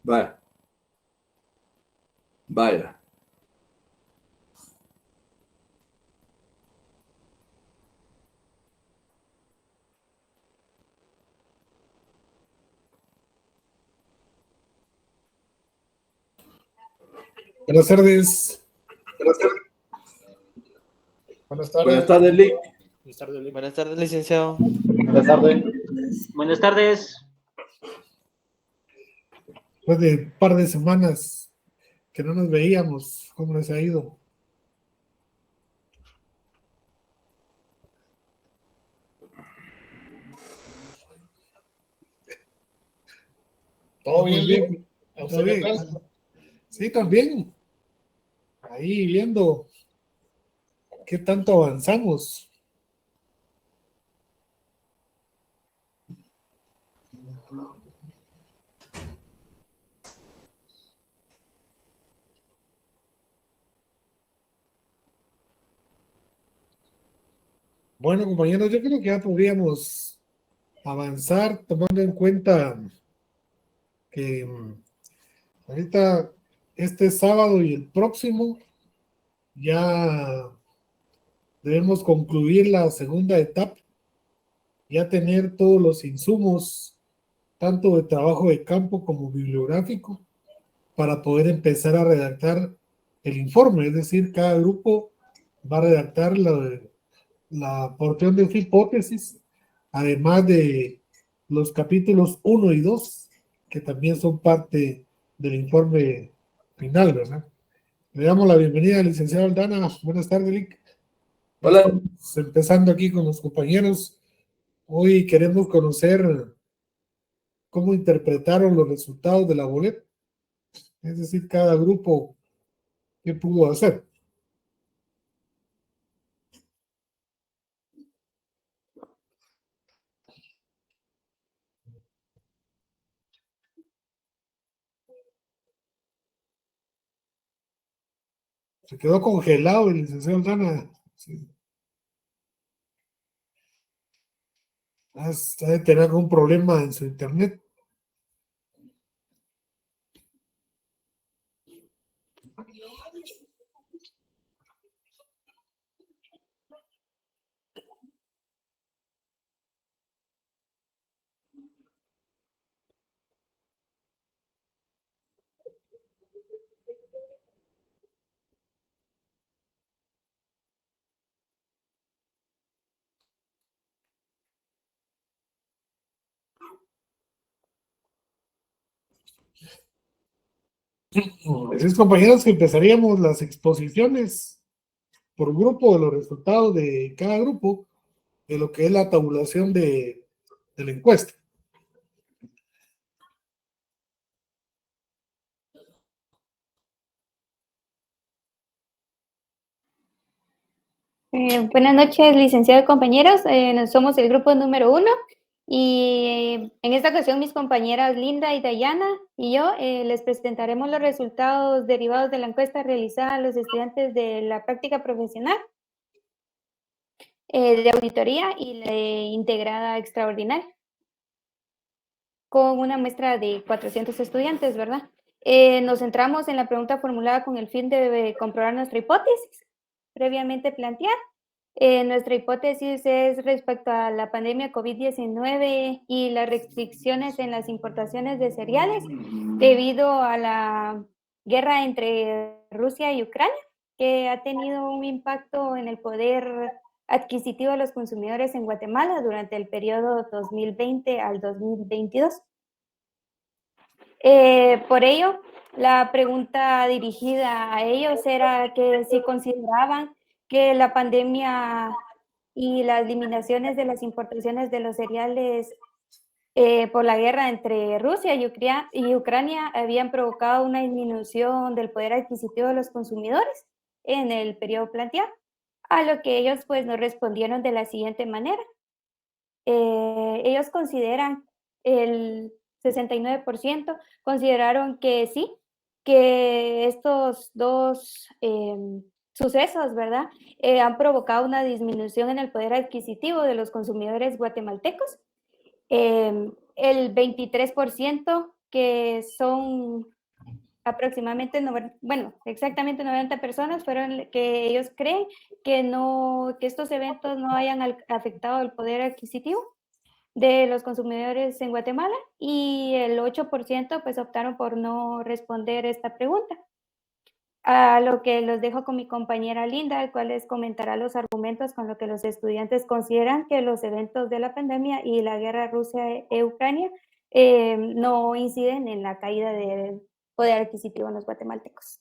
Vaya. Vaya. Buenas tardes. Buenas tardes. Buenas tardes, Lick. Buenas tardes, Lick. Buenas tardes, licenciado. Buenas tardes. Buenas tardes. Después de un par de semanas que no nos veíamos, ¿cómo les ha ido? ¿Todo bien, Lick? ¿Todo bien? Sí, también. Ahí viendo qué tanto avanzamos. Bueno, compañeros, yo creo que ya podríamos avanzar tomando en cuenta que ahorita este sábado y el próximo ya debemos concluir la segunda etapa, ya tener todos los insumos, tanto de trabajo de campo como bibliográfico, para poder empezar a redactar el informe. Es decir, cada grupo va a redactar la porción de su hipótesis, además de los capítulos 1 y 2, que también son parte del informe final, ¿verdad? Le damos la bienvenida al licenciado Aldana. Buenas tardes, Lick. Hola. Estamos empezando aquí con los compañeros. Hoy queremos conocer cómo interpretaron los resultados de la boleta. Es decir, cada grupo, ¿qué pudo hacer? Se quedó congelado el licenciado Aldana. Sí. Debe tener algún problema en su internet. Así es, compañeros, que empezaríamos las exposiciones por grupo de los resultados de cada grupo, de lo que es la tabulación de la encuesta. Buenas noches, licenciados y compañeros. Somos el grupo número 1 y en esta ocasión mis compañeras Linda y Dayana y yo les presentaremos los resultados derivados de la encuesta realizada a los estudiantes de la práctica profesional de auditoría y la integrada extraordinaria, con una muestra de 400 estudiantes, ¿verdad? Nos centramos en la pregunta formulada con el fin de comprobar nuestra hipótesis previamente planteada. Nuestra hipótesis es respecto a la pandemia COVID-19 y las restricciones en las importaciones de cereales debido a la guerra entre Rusia y Ucrania, que ha tenido un impacto en el poder adquisitivo de los consumidores en Guatemala durante el periodo 2020 al 2022. Por ello, la pregunta dirigida a ellos era que si consideraban que la pandemia y las limitaciones de las importaciones de los cereales por la guerra entre Rusia y Ucrania habían provocado una disminución del poder adquisitivo de los consumidores en el periodo planteado, a lo que ellos pues nos respondieron de la siguiente manera. Ellos consideran, el 69% consideraron que sí, que estos dos sucesos, ¿verdad? Han provocado una disminución en el poder adquisitivo de los consumidores guatemaltecos. El 23% que son aproximadamente, exactamente 90 personas fueron que ellos creen que estos eventos no hayan afectado el poder adquisitivo de los consumidores en Guatemala, y el 8% pues optaron por no responder esta pregunta. A lo que los dejo con mi compañera Linda, el cual les comentará los argumentos con los que los estudiantes consideran que los eventos de la pandemia y la guerra Rusia-Ucrania no inciden en la caída del poder adquisitivo en los guatemaltecos.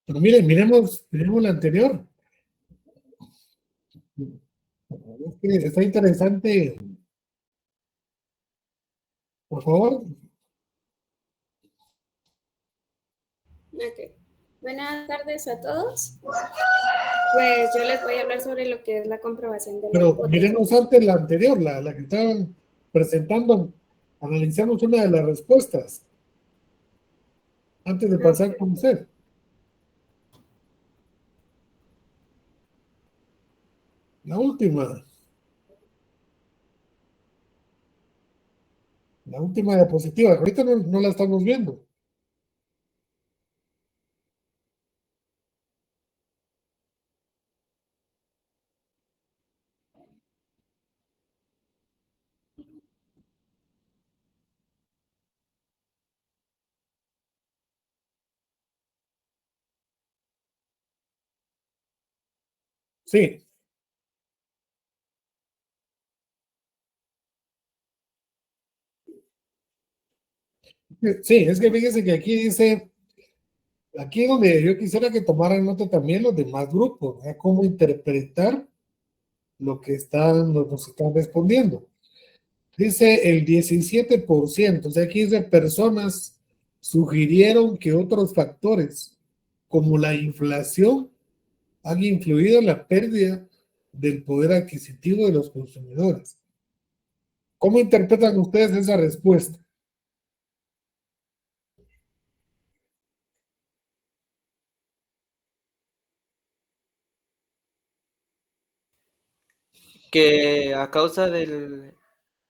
Pero miren, miremos la anterior. Es que está interesante. Por favor. Ok. Buenas tardes a todos. Pues yo les voy a hablar sobre lo que es la comprobación de la Pero hipótesis. miremos antes la anterior, la que estaban presentando. Analizamos una de las respuestas antes de pasar con usted. La última. La última diapositiva. Ahorita no la estamos viendo. Sí. Sí, es que fíjese que aquí dice, aquí donde yo quisiera que tomaran nota también los demás grupos, ¿verdad? Cómo interpretar lo que nos están respondiendo. Dice el 17%, o sea, 15 personas sugirieron que otros factores, como la inflación, han influido en la pérdida del poder adquisitivo de los consumidores. ¿Cómo interpretan ustedes esa respuesta? Que a causa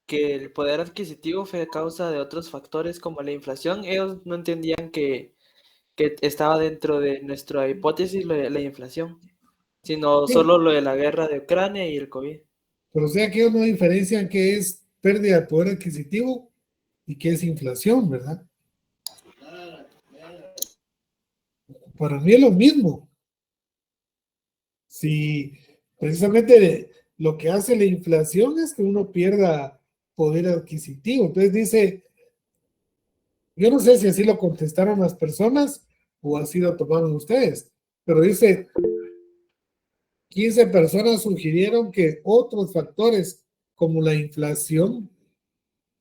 que el poder adquisitivo fue a causa de otros factores como la inflación, ellos no entendían que estaba dentro de nuestra hipótesis lo de la inflación, sino Sí, solo lo de la guerra de Ucrania y el COVID. pero o sea que ellos no diferencian qué es pérdida de poder adquisitivo y qué es inflación, ¿verdad? Para mí es lo mismo. Si precisamente lo que hace la inflación es que uno pierda poder adquisitivo. Entonces dice, yo no sé si así lo contestaron las personas o así lo tomaron ustedes, pero dice, 15 personas sugirieron que otros factores como la inflación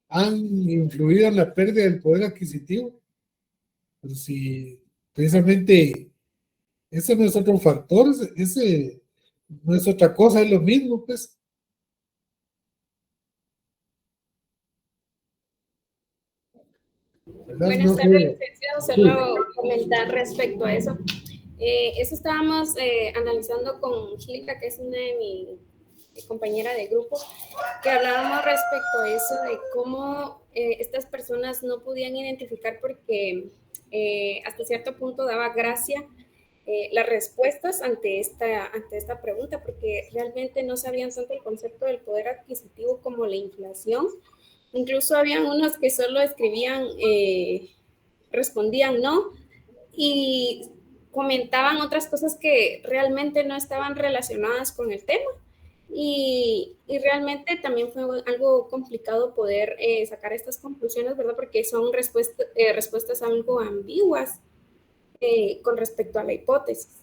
han influido en la pérdida del poder adquisitivo. Pero si precisamente ese no es otro factor, ese no es otra cosa, es lo mismo, pues. ¿Verdad? Buenas No tardes, sé. licenciado. Sí. Solo comentar respecto a eso. Eso estábamos analizando con Gilda, que es una de mi compañera de grupo, que hablábamos respecto a eso de cómo estas personas no podían identificar porque hasta cierto punto daba gracia las respuestas ante esta pregunta, porque realmente no sabían tanto el concepto del poder adquisitivo como la inflación. Incluso habían unos que solo escribían, respondían no, y comentaban otras cosas que realmente no estaban relacionadas con el tema. Y realmente también fue algo complicado poder sacar estas conclusiones, ¿verdad? Porque son respuestas algo ambiguas con respecto a la hipótesis.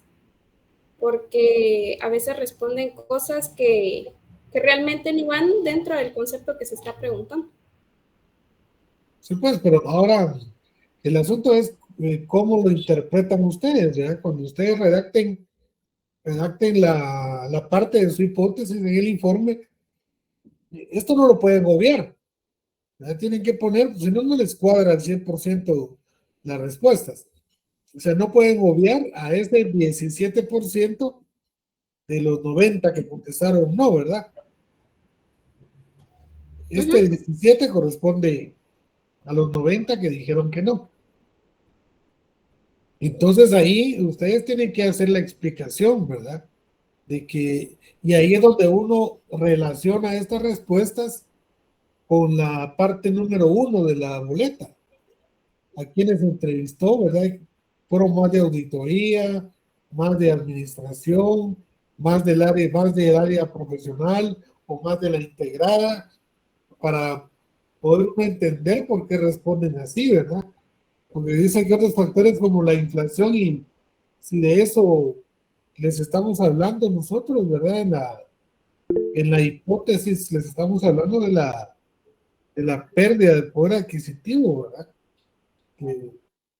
Porque a veces responden cosas que realmente ni van dentro del concepto que se está preguntando. Sí, pues, pero ahora el asunto es cómo lo interpretan ustedes, ¿verdad? Cuando ustedes redacten la parte de su hipótesis en el informe, esto no lo pueden obviar, ¿verdad? Tienen que poner, si no, no les cuadra al 100% las respuestas. O sea, no pueden obviar a ese 17% de los 90 que contestaron no, ¿verdad? Este 17 corresponde a los 90 que dijeron que no. Entonces ahí ustedes tienen que hacer la explicación, ¿verdad? De que, y ahí es donde uno relaciona estas respuestas con la parte número 1 de la boleta. A quienes entrevistó, ¿verdad? Fueron más de auditoría, más de administración, más del área profesional o más de la integrada, para poder entender por qué responden así, ¿verdad? Porque dicen que otros factores como la inflación, y si de eso les estamos hablando nosotros, ¿verdad? En la hipótesis les estamos hablando de la pérdida del poder adquisitivo, ¿verdad? Que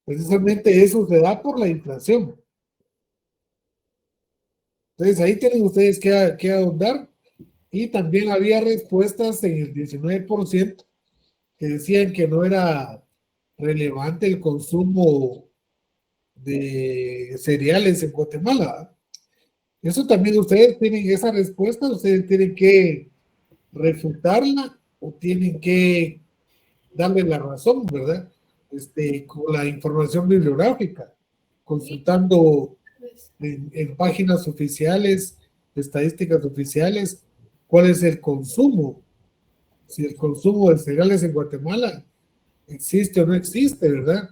precisamente eso se da por la inflación. Entonces ahí tienen ustedes que ahondar, y también había respuestas en el 19% que decían que no era relevante el consumo de cereales en Guatemala. Eso también ustedes tienen esa respuesta, ustedes tienen que refutarla o tienen que darle la razón, ¿verdad? Con la información bibliográfica, consultando en páginas oficiales, estadísticas oficiales, cuál es el consumo, si el consumo de cereales en Guatemala existe o no existe, ¿verdad?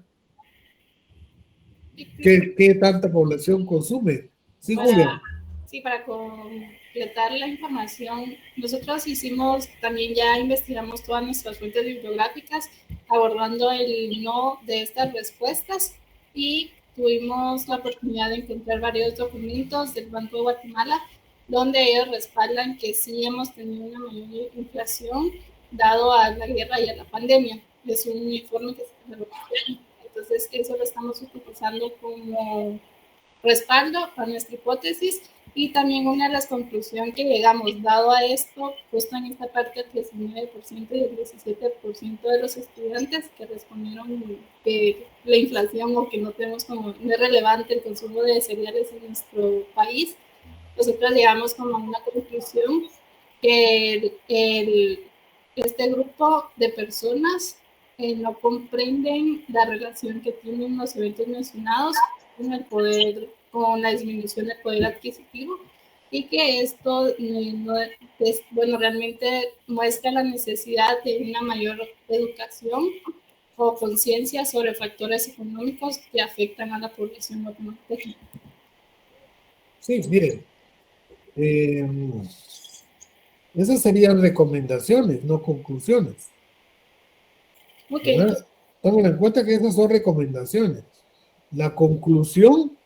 ¿Qué tanta población consume? Sí, Julia. Sí, para completar la información, nosotros también ya investigamos todas nuestras fuentes bibliográficas abordando el no de estas respuestas, y tuvimos la oportunidad de encontrar varios documentos del Banco de Guatemala donde ellos respaldan que sí hemos tenido una mayor inflación dado a la guerra y a la pandemia. Es un informe que se realizó, entonces eso lo estamos utilizando como respaldo a nuestra hipótesis. Y también una de las conclusiones que llegamos, dado a esto, justo en esta parte, el 19% y el 17% de los estudiantes que respondieron que la inflación o que no tenemos no es relevante el consumo de cereales en nuestro país, nosotros llegamos como a una conclusión que este grupo de personas no comprenden la relación que tienen los eventos mencionados con el poder, con la disminución del poder adquisitivo, y que esto realmente muestra la necesidad de una mayor educación o conciencia sobre factores económicos que afectan a la población guatemalteca. Sí, miren, esas serían recomendaciones, no conclusiones. Okay. Tomen en cuenta que esas son recomendaciones. La conclusión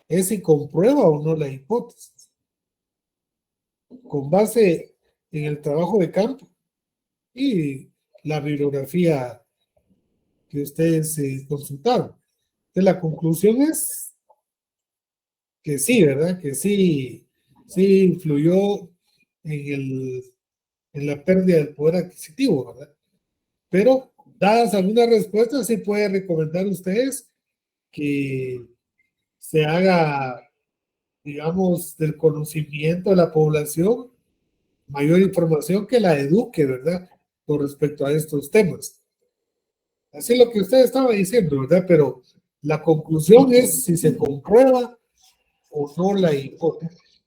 es si comprueba o no la hipótesis. Con base en el trabajo de campo y la bibliografía que ustedes consultaron. Entonces, la conclusión es que sí, ¿verdad? Que sí, sí influyó en la pérdida del poder adquisitivo, ¿verdad? Pero, dadas algunas respuestas, sí puede recomendar ustedes que se haga, digamos, del conocimiento de la población mayor información que la eduque, ¿verdad? Con respecto a estos temas. Así es lo que usted estaba diciendo, ¿verdad? Pero la conclusión es si se comprueba o no la hipótesis.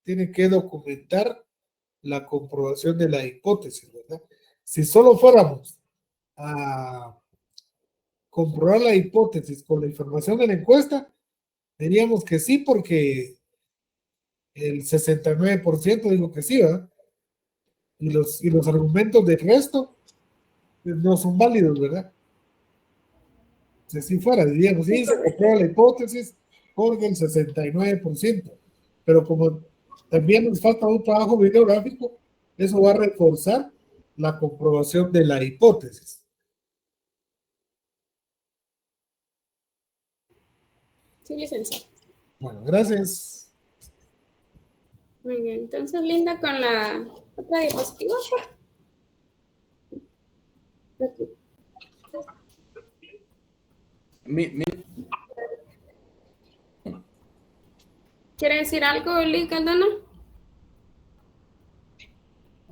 Tiene que documentar la comprobación de la hipótesis, ¿verdad? Si solo fuéramos a comprobar la hipótesis con la información de la encuesta, diríamos que sí, porque el 69% dijo que sí, ¿verdad? Y los argumentos del resto no son válidos, ¿verdad? Si así fuera, diríamos, sí, se comprueba la hipótesis porque el 69%. Pero como también nos falta un trabajo bibliográfico, eso va a reforzar la comprobación de la hipótesis. Sí, licenciado. Bueno, gracias. Muy bien, entonces Linda con la otra diapositiva. Aquí. ¿Quiere decir algo, Lee Caldana?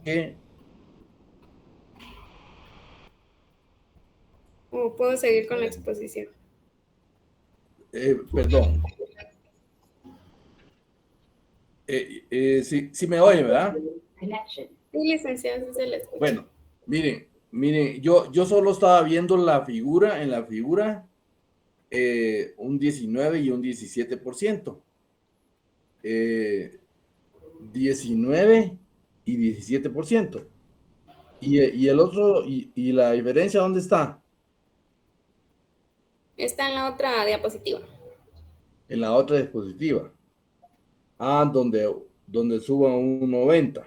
¿Qué? ¿O puedo seguir con la exposición? Perdón. Sí me oye, ¿verdad? Sí, licenciado, sí se le escucha. Bueno, miren, yo solo estaba viendo la figura, en la figura, un 19 y un 17%. 19 y 17%. Y el otro, y la diferencia, ¿dónde está? Está en la otra diapositiva. En la otra diapositiva. Ah, donde suba un 90.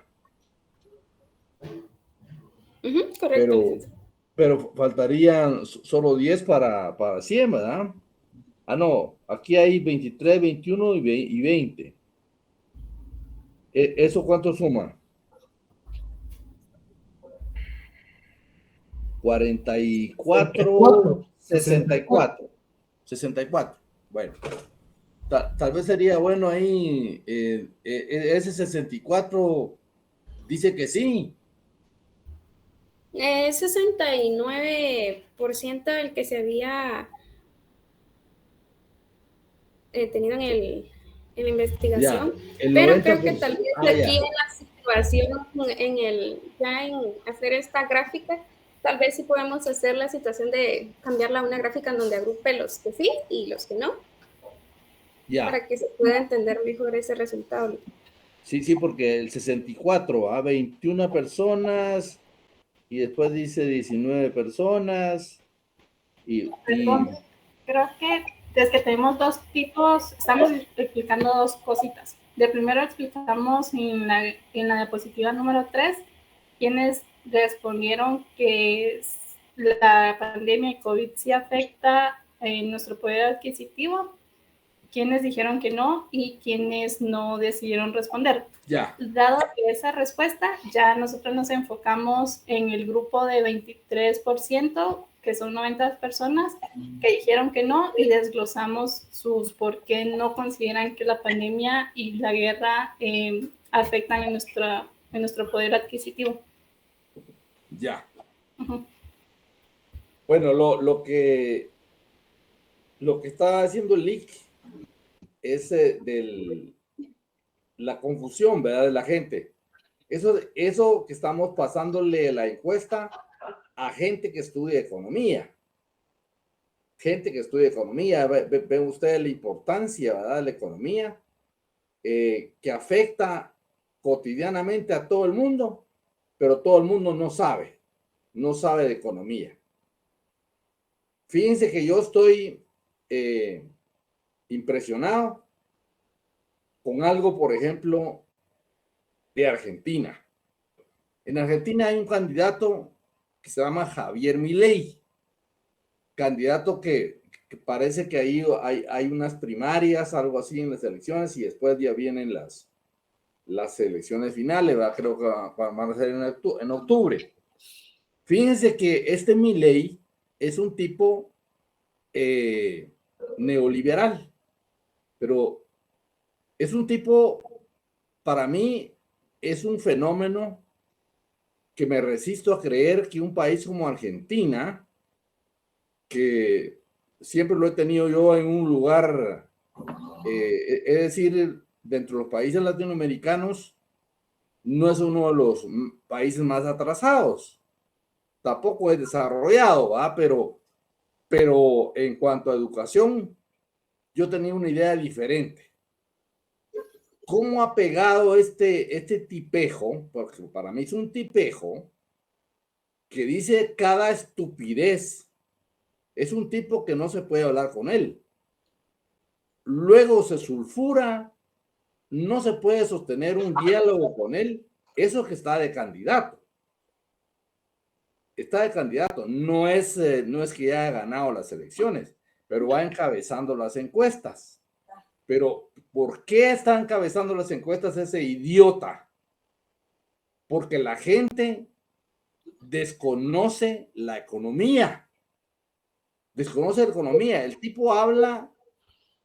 Correcto, licenciado. Pero faltarían solo 10 para 100, ¿verdad? Ah, no, aquí hay 23, 21 y 20. ¿Eso cuánto suma? 44, 64. 64. Bueno, tal vez sería bueno ahí, ese 64 dice que sí. Es 69% el que se había tenido en la investigación, Ya, pero creo que tal vez aquí ya. en la situación, ya en hacer esta gráfica, tal vez sí podemos hacer la situación de cambiarla a una gráfica en donde agrupe los que sí y los que no, Ya. para que se pueda entender mejor ese resultado. Sí, porque el 64 a 21 personas y después dice 19 personas Perdón, creo que es que tenemos dos tipos, estamos explicando dos cositas. De primero explicamos en la diapositiva número 3 quienes respondieron que la pandemia de COVID sí afecta nuestro poder adquisitivo, quienes dijeron que no y quienes no decidieron responder. Ya. Dado esa respuesta, ya nosotros nos enfocamos en el grupo de 23%, que son 90 personas, que dijeron que no, y desglosamos sus por qué no consideran que la pandemia y la guerra afectan en nuestro poder adquisitivo. Ya. Bueno, lo que está haciendo el leak es la confusión, ¿verdad? De la gente. Eso que estamos pasándole la encuesta a gente que estudia economía. Gente que estudia economía, ve usted la importancia, ¿verdad? De la economía, que afecta cotidianamente a todo el mundo, pero todo el mundo no sabe de economía. Fíjense que yo estoy impresionado con algo, por ejemplo, de Argentina. En Argentina hay un candidato que se llama Javier Milei, candidato que parece que ahí hay unas primarias, algo así en las elecciones, y después ya vienen las elecciones finales, ¿verdad? Creo que van a ser en octubre. Fíjense que este Milei es un tipo neoliberal, pero es un tipo, para mí, es un fenómeno que me resisto a creer que un país como Argentina, que siempre lo he tenido yo en un lugar, es decir, dentro de los países latinoamericanos, no es uno de los países más atrasados, tampoco es desarrollado, ¿va? Pero en cuanto a educación, yo tenía una idea diferente. ¿Cómo ha pegado este tipejo? Porque para mí es un tipejo que dice cada estupidez. Es un tipo que no se puede hablar con él. Luego se sulfura, no se puede sostener un diálogo con él. Eso que está de candidato. Está de candidato. No es que ya haya ganado las elecciones, pero va encabezando las encuestas. Pero, ¿por qué está encabezando las encuestas ese idiota? Porque la gente desconoce la economía. Desconoce la economía. El tipo habla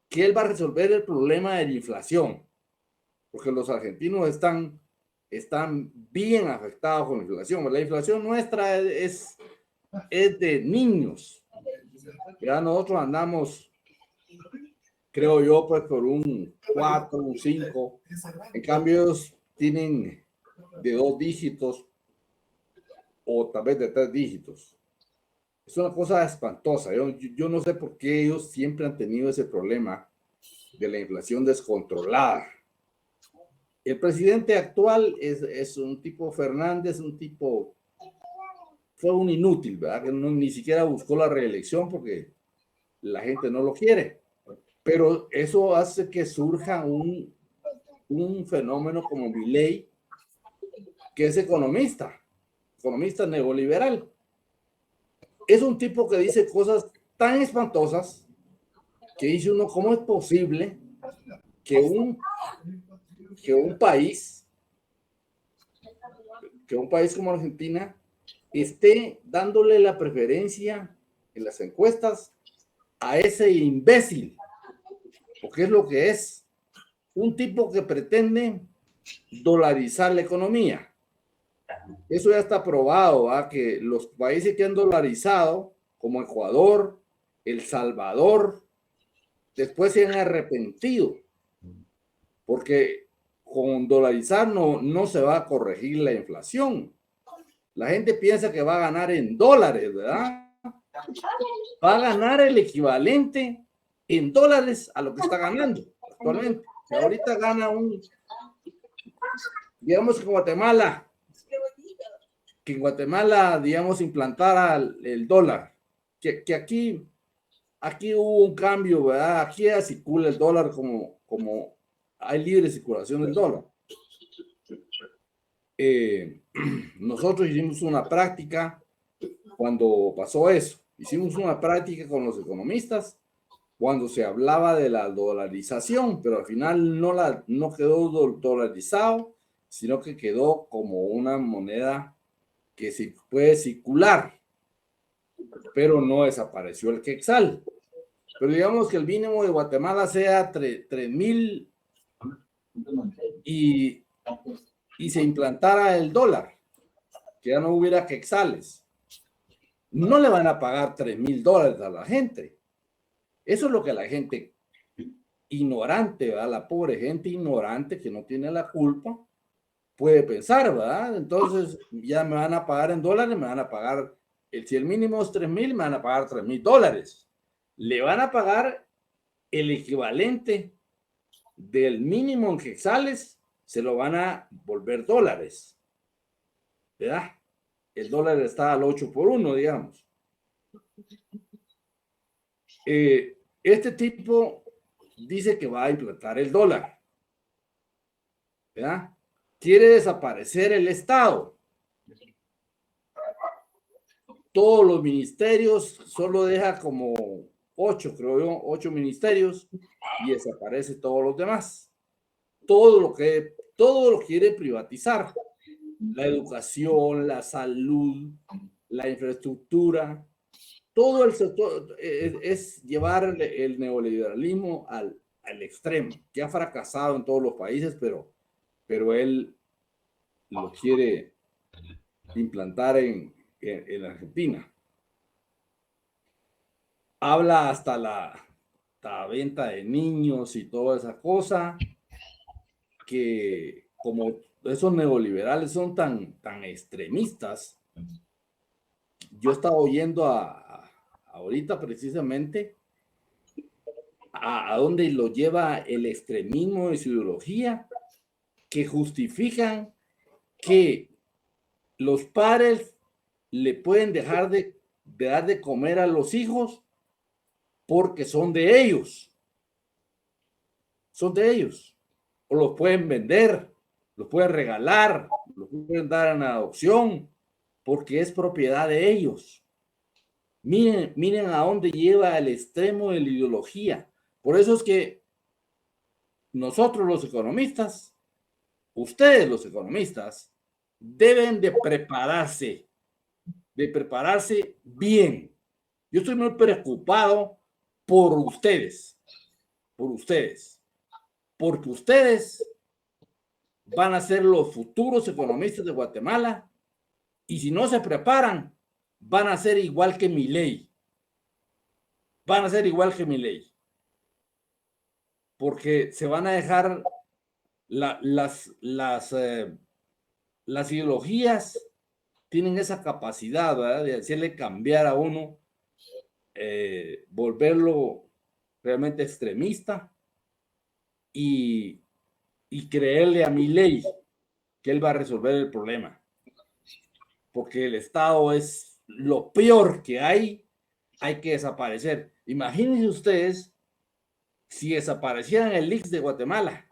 que él va a resolver el problema de la inflación, porque los argentinos están bien afectados con la inflación. La inflación nuestra es de niños. Ya nosotros andamos, creo yo, pues por un 4, un 5. En cambio, ellos tienen de 2 dígitos o tal vez de 3 dígitos. Es una cosa espantosa. Yo no sé por qué ellos siempre han tenido ese problema de la inflación descontrolada. El presidente actual es un tipo Fernández, fue un inútil, ¿verdad? Que ni siquiera buscó la reelección porque la gente no lo quiere. Pero eso hace que surja un fenómeno como Milei, que es economista neoliberal. Es un tipo que dice cosas tan espantosas que dice uno, ¿cómo es posible que un país como Argentina esté dándole la preferencia en las encuestas a ese imbécil? Porque es lo que es, un tipo que pretende dolarizar la economía. Eso ya está probado, ¿va? Que los países que han dolarizado, como Ecuador, El Salvador, después se han arrepentido, porque con dolarizar no se va a corregir la inflación. La gente piensa que va a ganar en dólares, ¿verdad? Va a ganar el equivalente en dólares a lo que está ganando actualmente. Si ahorita gana digamos que en Guatemala, digamos, implantara el dólar, que aquí hubo un cambio, ¿verdad? Aquí ya circula el dólar como hay libre circulación del dólar. Nosotros hicimos una práctica cuando pasó eso. Hicimos una práctica con los economistas cuando se hablaba de la dolarización, pero al final no quedó dolarizado, sino que quedó como una moneda que se puede circular, pero no desapareció el quetzal. Pero digamos que el mínimo de Guatemala sea 3,000 y se implantara el dólar, que ya no hubiera quetzales. No le van a pagar $3,000 a la gente. Eso es lo que la gente ignorante, ¿verdad? La pobre gente ignorante que no tiene la culpa puede pensar, ¿verdad? Entonces ya me van a pagar en dólares, me van a pagar, si el mínimo es 3,000, me van a pagar $3,000. Le van a pagar el equivalente del mínimo en quetzales, se lo van a volver dólares, ¿verdad? El dólar está al 8 por 1, digamos. Este tipo dice que va a implantar el dólar. ¿verdad? Quiere desaparecer el Estado. Todos los ministerios, solo deja como 8, creo yo, 8 ministerios y desaparece todos los demás. Todo lo quiere privatizar. La educación, la salud, la infraestructura, todo el sector es llevar el neoliberalismo al extremo, que ha fracasado en todos los países, pero él lo quiere implantar en Argentina. Habla hasta la venta de niños y toda esa cosa, que como esos neoliberales son tan extremistas. Yo estaba oyendo ahorita precisamente a dónde lo lleva el extremismo de su ideología, que justifican que los padres le pueden dejar de dar de comer a los hijos porque son de ellos. Son de ellos. O los pueden vender, los pueden regalar, los pueden dar en adopción, porque es propiedad de ellos. Miren a dónde lleva el extremo de la ideología. Por eso es que nosotros los economistas, ustedes los economistas, deben de prepararse bien. Yo estoy muy preocupado por ustedes, porque ustedes van a ser los futuros economistas de Guatemala, y si no se preparan, van a ser igual que Milei. Van a ser igual que Milei. Porque se van a dejar las ideologías, tienen esa capacidad, ¿verdad?, de hacerle cambiar a uno, volverlo realmente extremista y creerle a Milei que él va a resolver el problema. Porque el Estado es lo peor que hay que desaparecer. Imagínense ustedes si desaparecieran el ICS de Guatemala.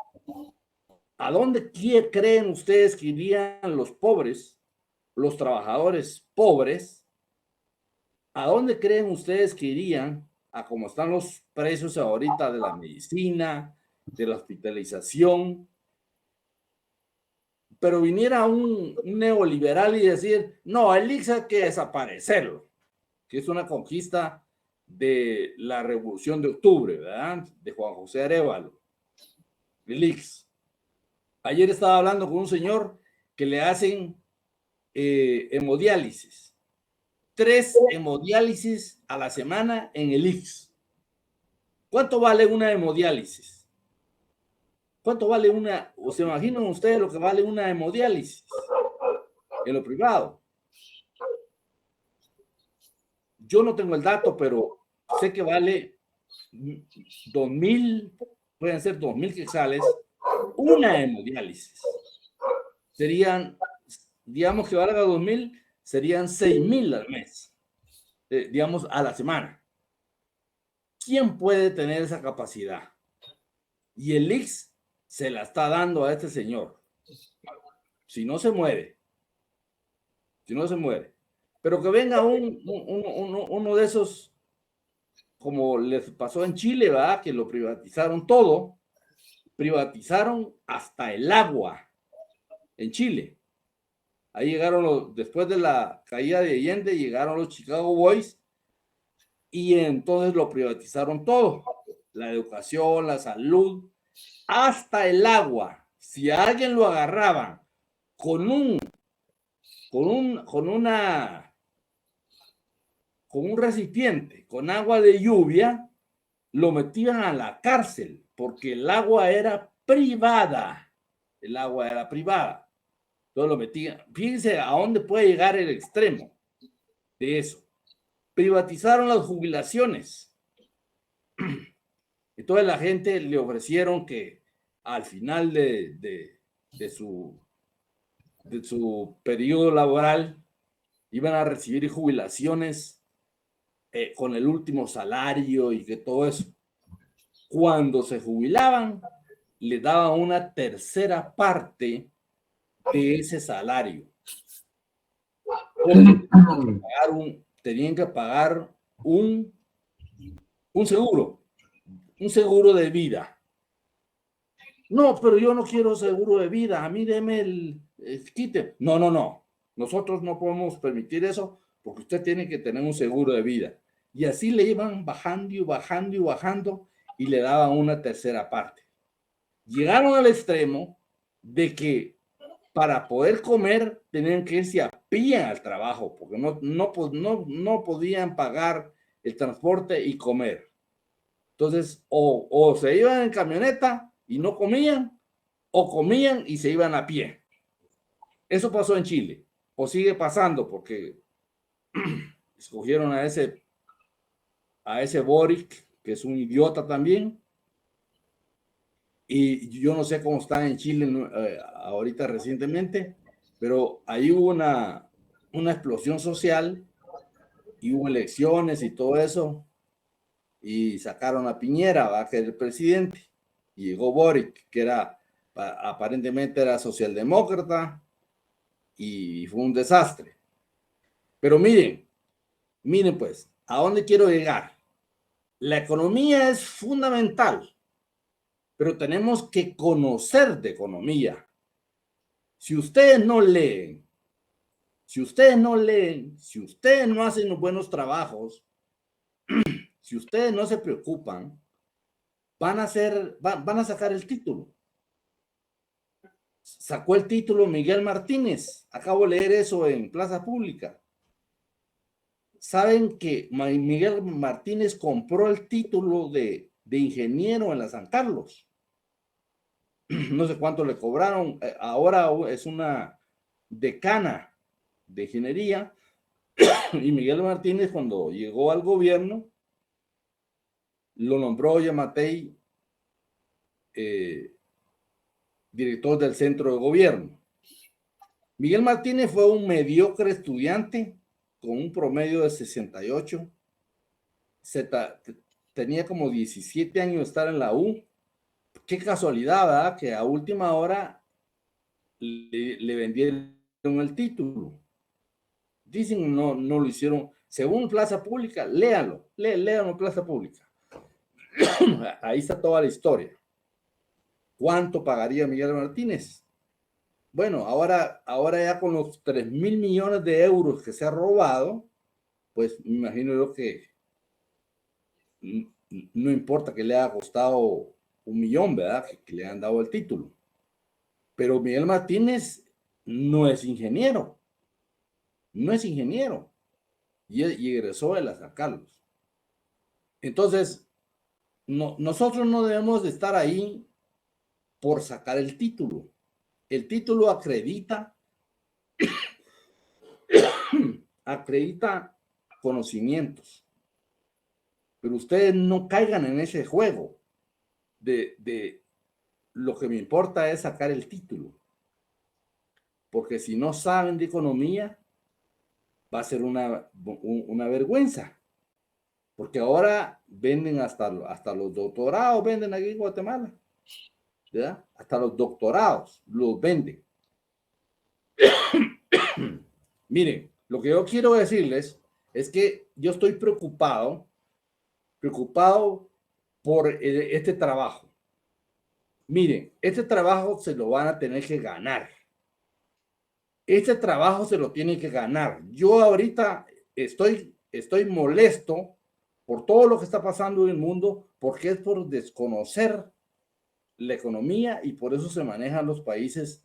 ¿A dónde creen ustedes que irían los pobres, los trabajadores pobres? ¿A dónde creen ustedes que irían a cómo están los precios ahorita de la medicina, de la hospitalización? Pero viniera un neoliberal y decir, no, el ICS hay que desaparecerlo, que es una conquista de la Revolución de Octubre, ¿verdad?, de Juan José Arévalo, el ICS. Ayer estaba hablando con un señor que le hacen hemodiálisis, 3 hemodiálisis a la semana en el ICS. ¿Cuánto vale una hemodiálisis? ¿Cuánto vale una? ¿O se imaginan ustedes lo que vale una hemodiálisis en lo privado? Yo no tengo el dato, pero sé que vale 2,000, pueden ser 2,000 quetzales una hemodiálisis. Serían, digamos que valga 2,000, serían 6,000 al mes, digamos a la semana. ¿Quién puede tener esa capacidad? Y el ICS se la está dando a este señor. Si no se muere. Pero que venga uno de esos, como les pasó en Chile, ¿verdad?, que lo privatizaron todo, privatizaron hasta el agua en Chile. Ahí llegaron después de la caída de Allende, llegaron los Chicago Boys y entonces lo privatizaron todo, la educación, la salud, hasta el agua. Si a alguien lo agarraban con un recipiente con agua de lluvia, lo metían a la cárcel porque el agua era privada. Entonces lo metían. Fíjense a dónde puede llegar el extremo de eso. Privatizaron las jubilaciones. Entonces la gente le ofrecieron que al final de su periodo laboral iban a recibir jubilaciones con el último salario y que todo eso. Cuando se jubilaban, le daban una tercera parte de ese salario. Tenían que pagar un seguro de vida. No, pero yo no quiero seguro de vida, a mí deme el quite. No. Nosotros no podemos permitir eso porque usted tiene que tener un seguro de vida. Y así le iban bajando y le daban una tercera parte. Llegaron al extremo de que para poder comer tenían que irse a pie al trabajo porque no podían pagar el transporte y comer. Entonces, o se iban en camioneta y no comían, o comían y se iban a pie. Eso pasó en Chile, o sigue pasando porque escogieron a ese Boric, que es un idiota también, y yo no sé cómo está en Chile ahorita recientemente, pero ahí hubo una explosión social y hubo elecciones y todo eso, y sacaron a Piñera, ¿va? Que era el presidente, y llegó Boric, que aparentemente era socialdemócrata, y fue un desastre. Pero miren pues, ¿a dónde quiero llegar? La economía es fundamental, pero tenemos que conocer de economía. Si ustedes no leen, si ustedes no hacen los buenos trabajos, si ustedes no se preocupan, van a sacar el título. Sacó el título Miguel Martínez. Acabo de leer eso en Plaza Pública. Saben que Miguel Martínez compró el título de ingeniero en la San Carlos. No sé cuánto le cobraron. Ahora es una decana de ingeniería. Y Miguel Martínez, cuando llegó al gobierno, lo nombró Yamatei director del centro de gobierno. Miguel Martínez fue un mediocre estudiante con un promedio de 68. Tenía como 17 años de estar en la U. Qué casualidad, ¿verdad? Que a última hora le vendieron el título. Dicen no lo hicieron. Según Plaza Pública, léanlo Plaza Pública. Ahí está toda la historia. ¿Cuánto pagaría Miguel Martínez? Bueno, ahora ya con los 3.000 millones de euros que se ha robado, pues me imagino yo que no importa que le haya costado 1 millón, ¿verdad? Que le han dado el título. Pero Miguel Martínez no es ingeniero. Y egresó de la San Carlos. Entonces, nosotros no debemos de estar ahí por sacar el título. El título acredita conocimientos. Pero ustedes no caigan en ese juego de lo que me importa es sacar el título. Porque si no saben de economía, va a ser una vergüenza. Porque ahora venden hasta los doctorados, venden aquí en Guatemala. ¿Verdad? Hasta los doctorados los venden. Miren, lo que yo quiero decirles es que yo estoy preocupado por este trabajo. Miren, este trabajo se lo van a tener que ganar. Este trabajo se lo tiene que ganar. Yo ahorita estoy molesto por todo lo que está pasando en el mundo, porque es por desconocer la economía y por eso se manejan los países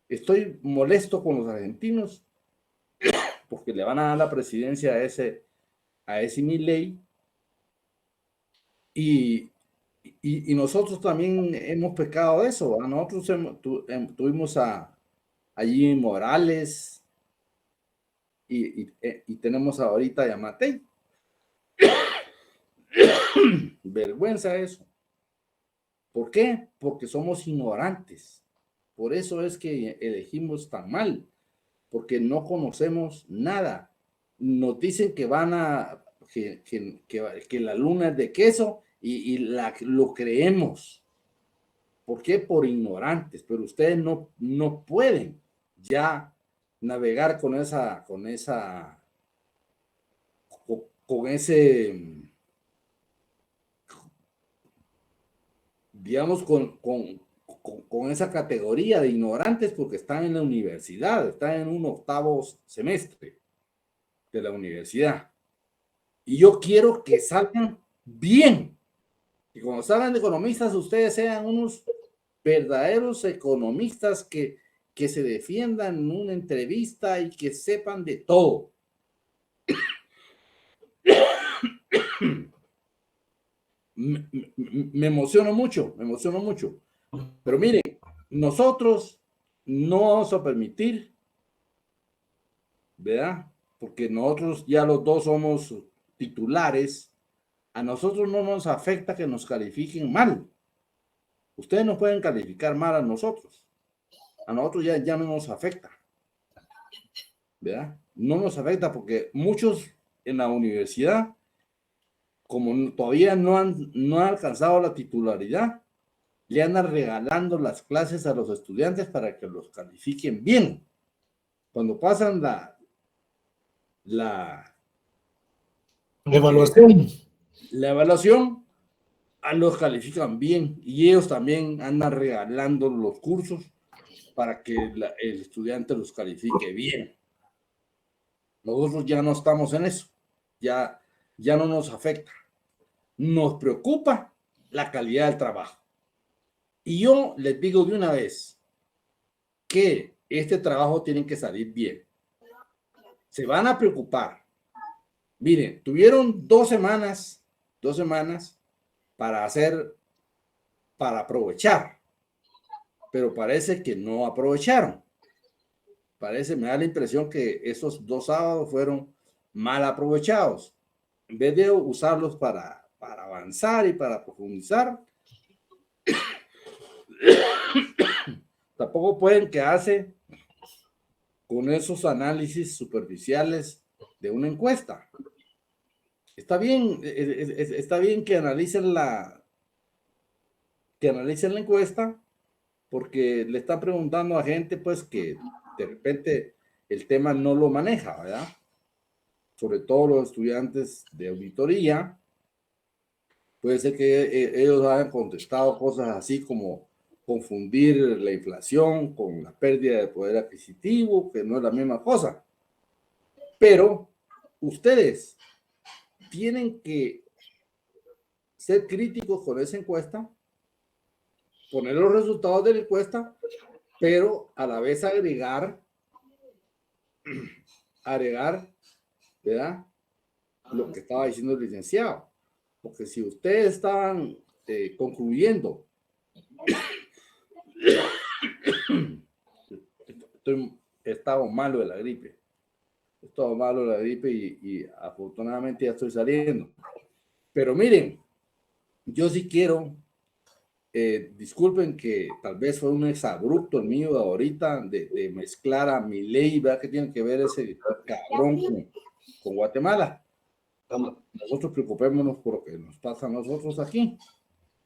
Estoy molesto con los argentinos porque le van a dar la presidencia a ese Milei y nosotros también hemos pecado de eso. Nosotros tuvimos allí Morales y tenemos ahorita a Yamatei. Vergüenza eso. ¿Por qué? Porque somos ignorantes. Por eso es que elegimos tan mal, porque no conocemos nada. Nos dicen que que la luna es de queso y lo creemos. ¿Por qué? Por ignorantes, pero ustedes no pueden ya navegar con ese, digamos, con esa categoría de ignorantes, porque están en la universidad, están en un 8º semestre de la universidad. Y yo quiero que salgan bien. Y cuando salgan de economistas, ustedes sean unos verdaderos economistas que se defiendan en una entrevista y que sepan de todo. Me emociono mucho, Pero miren, nosotros no vamos a permitir, ¿verdad? Porque nosotros ya los dos somos titulares, a nosotros no nos afecta que nos califiquen mal. Ustedes no pueden calificar mal a nosotros ya no nos afecta, ¿verdad? No nos afecta porque muchos en la universidad, como todavía no han alcanzado la titularidad, le andan regalando las clases a los estudiantes para que los califiquen bien. Cuando pasan la Evaluación. La evaluación, los califican bien y ellos también andan regalando los cursos para que el estudiante los califique bien. Nosotros ya no estamos en eso, ya no nos afecta. Nos preocupa la calidad del trabajo. Y yo les digo de una vez que este trabajo tiene que salir bien. Se van a preocupar. Miren, tuvieron 2 semanas para aprovechar, pero parece que no aprovecharon. Me da la impresión que esos 2 sábados fueron mal aprovechados. En vez de usarlos para avanzar y para profundizar, tampoco pueden quedarse con esos análisis superficiales de una encuesta. Está bien que analicen la encuesta, porque le están preguntando a gente pues que de repente el tema no lo maneja, ¿verdad? Sobre todo los estudiantes de auditoría. Puede ser que ellos hayan contestado cosas así como confundir la inflación con la pérdida de poder adquisitivo, que no es la misma cosa. Pero ustedes tienen que ser críticos con esa encuesta, poner los resultados de la encuesta, pero a la vez agregar, ¿verdad? Lo que estaba diciendo el licenciado. Porque si ustedes estaban concluyendo, estaba malo de la gripe. Y afortunadamente ya estoy saliendo. Pero miren, yo sí quiero, disculpen que tal vez fue un exabrupto el mío de ahorita de mezclar a Milei, ¿verdad? ¿Qué tiene que ver ese cabrón con Guatemala? Nosotros preocupémonos por lo que nos pasa a nosotros aquí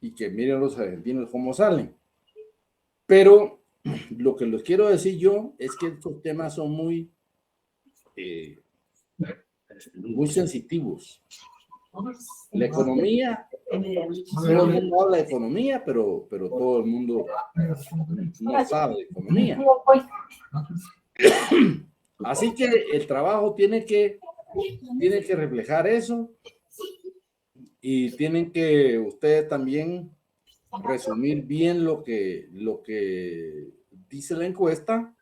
y que miren los argentinos cómo salen. Pero lo que les quiero decir yo es que estos temas son muy sensitivos. La economía, todo el mundo habla de economía, pero todo el mundo no sabe de economía. Así que el trabajo tiene que reflejar eso, y tienen que ustedes también resumir bien lo que dice la encuesta.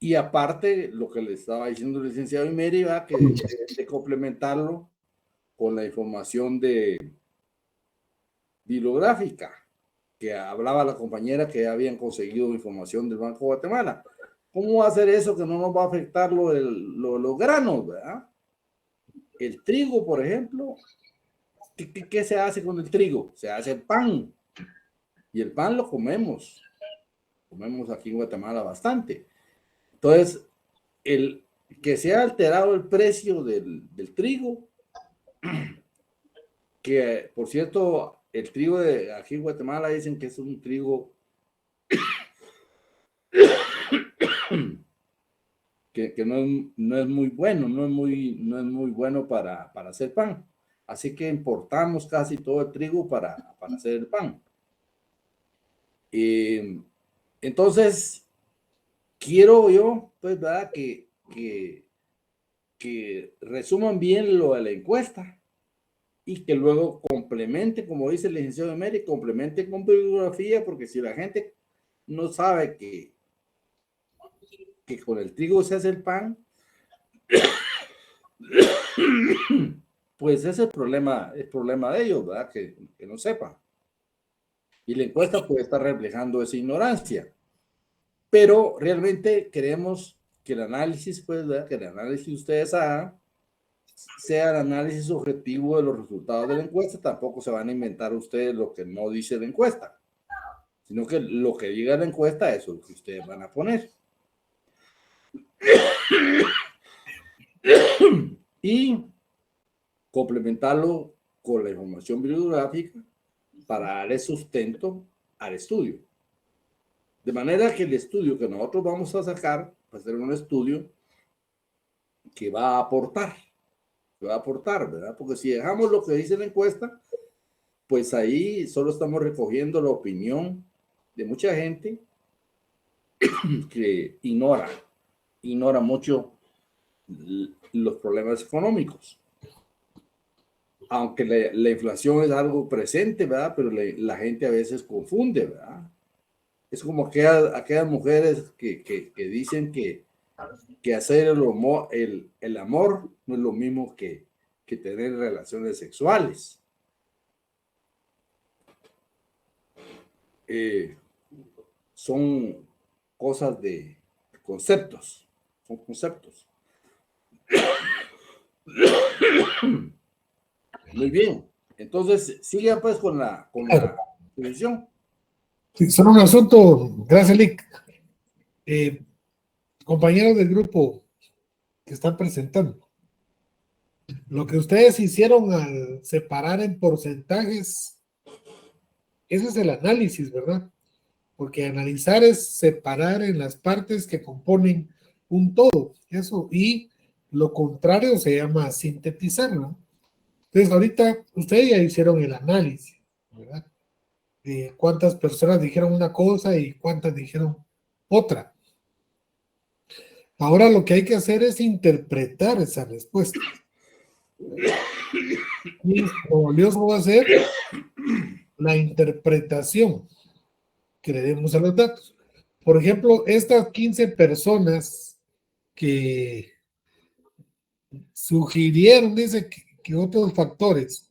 Y aparte, lo que le estaba diciendo el licenciado Imeri, va que de complementarlo con la información bibliográfica, que hablaba la compañera que habían conseguido información del Banco de Guatemala. ¿Cómo va a ser eso que no nos va a afectar los granos, verdad? El trigo, por ejemplo, ¿qué se hace con el trigo? Se hace el pan, y el pan lo comemos aquí en Guatemala bastante. Entonces, el que se ha alterado el precio del trigo que por cierto, el trigo de aquí en Guatemala dicen que es un trigo que no es muy bueno, no es muy bueno para hacer pan. Así que importamos casi todo el trigo para hacer el pan. Entonces, quiero yo, pues, ¿verdad? Que resuman bien lo de la encuesta y que luego complemente, como dice el licenciado Emery, complemente con bibliografía, porque si la gente no sabe que con el trigo se hace el pan, pues es el problema de ellos, ¿verdad? Que no sepan. Y la encuesta puede estar reflejando esa ignorancia. Pero realmente queremos que el análisis, pues, ¿verdad? Que el análisis que ustedes hagan sea el análisis objetivo de los resultados de la encuesta. Tampoco se van a inventar ustedes lo que no dice la encuesta, sino que lo que diga la encuesta es lo que ustedes van a poner. Y complementarlo con la información bibliográfica para darle sustento al estudio. De manera que el estudio que nosotros vamos a sacar va a ser un estudio que va a aportar, ¿verdad? Porque si dejamos lo que dice la encuesta, pues ahí solo estamos recogiendo la opinión de mucha gente que ignora mucho los problemas económicos. Aunque la inflación es algo presente, ¿verdad? Pero la gente a veces confunde, ¿verdad? Es como aquellas mujeres que dicen que hacer el amor no es lo mismo que tener relaciones sexuales. Son cosas de conceptos, son conceptos. Muy bien, entonces siga pues con la exposición. Sí, solo un asunto, gracias, Lick. Compañeros del grupo que están presentando, lo que ustedes hicieron al separar en porcentajes, ese es el análisis, ¿verdad? Porque analizar es separar en las partes que componen un todo, eso, y lo contrario se llama sintetizar, ¿no? Entonces, ahorita ustedes ya hicieron el análisis, ¿verdad? De cuántas personas dijeron una cosa y cuántas dijeron otra. Ahora lo que hay que hacer es interpretar esa respuesta. Y lo valioso va a ser la interpretación que le demos a los datos. Por ejemplo, estas 15 personas que sugirieron, dice que otros factores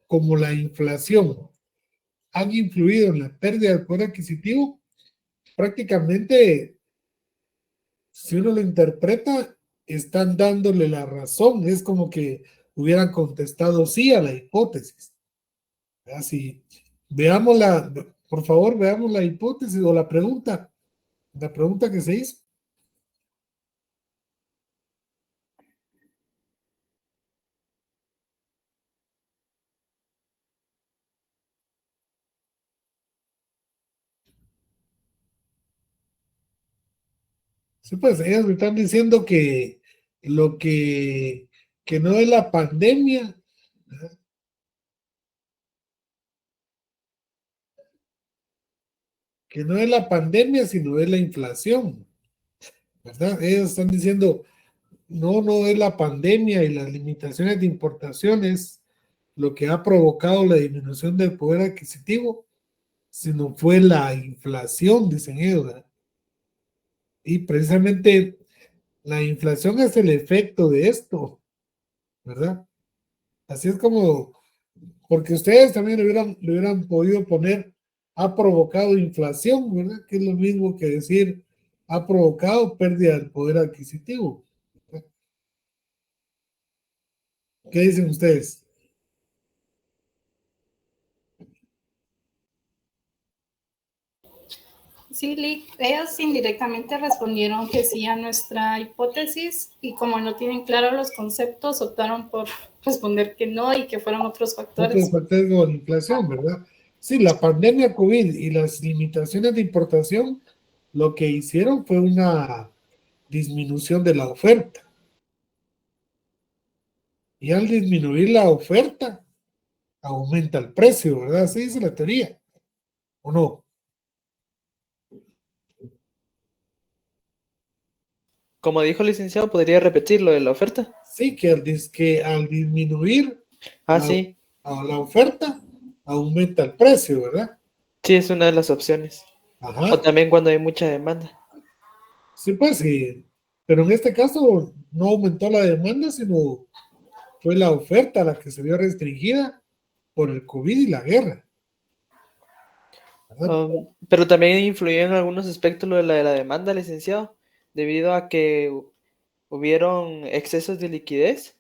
como la inflación han influido en la pérdida del poder adquisitivo, prácticamente, si uno lo interpreta, están dándole la razón. Es como que hubieran contestado sí a la hipótesis. Así, veamos por favor, veamos la hipótesis o la pregunta que se hizo. Sí, pues ellos me están diciendo que lo que no es la pandemia, que no es la pandemia, sino es la inflación, ¿verdad? Ellos están diciendo, no es la pandemia y las limitaciones de importaciones lo que ha provocado la disminución del poder adquisitivo, sino fue la inflación, dicen ellos, ¿verdad? Y precisamente la inflación es el efecto de esto, ¿verdad? Así es como, porque ustedes también le hubieran podido poner, ha provocado inflación, ¿verdad? Que es lo mismo que decir, ha provocado pérdida del poder adquisitivo. ¿Qué dicen ustedes? Sí, ellos indirectamente respondieron que sí a nuestra hipótesis y como no tienen claro los conceptos, optaron por responder que no y que fueron otros Otros factores. factores de la inflación, ¿verdad? Sí, la pandemia COVID y las limitaciones de importación lo que hicieron fue una disminución de la oferta. Y al disminuir la oferta, aumenta el precio, ¿verdad? Así dice la teoría, ¿o no? Como dijo el licenciado, ¿podría repetir lo de la oferta? Sí, que al disminuir Ah, la, sí. a la oferta, aumenta el precio, ¿verdad? Sí, es una de las opciones. O Ajá, también cuando hay mucha demanda. sí, pues sí. Pero en este caso no aumentó la demanda, sino fue la oferta la que se vio restringida por el COVID y la guerra, ¿verdad? Pero también influyó en algunos aspectos lo de la demanda, licenciado, debido a que hubieron excesos de liquidez.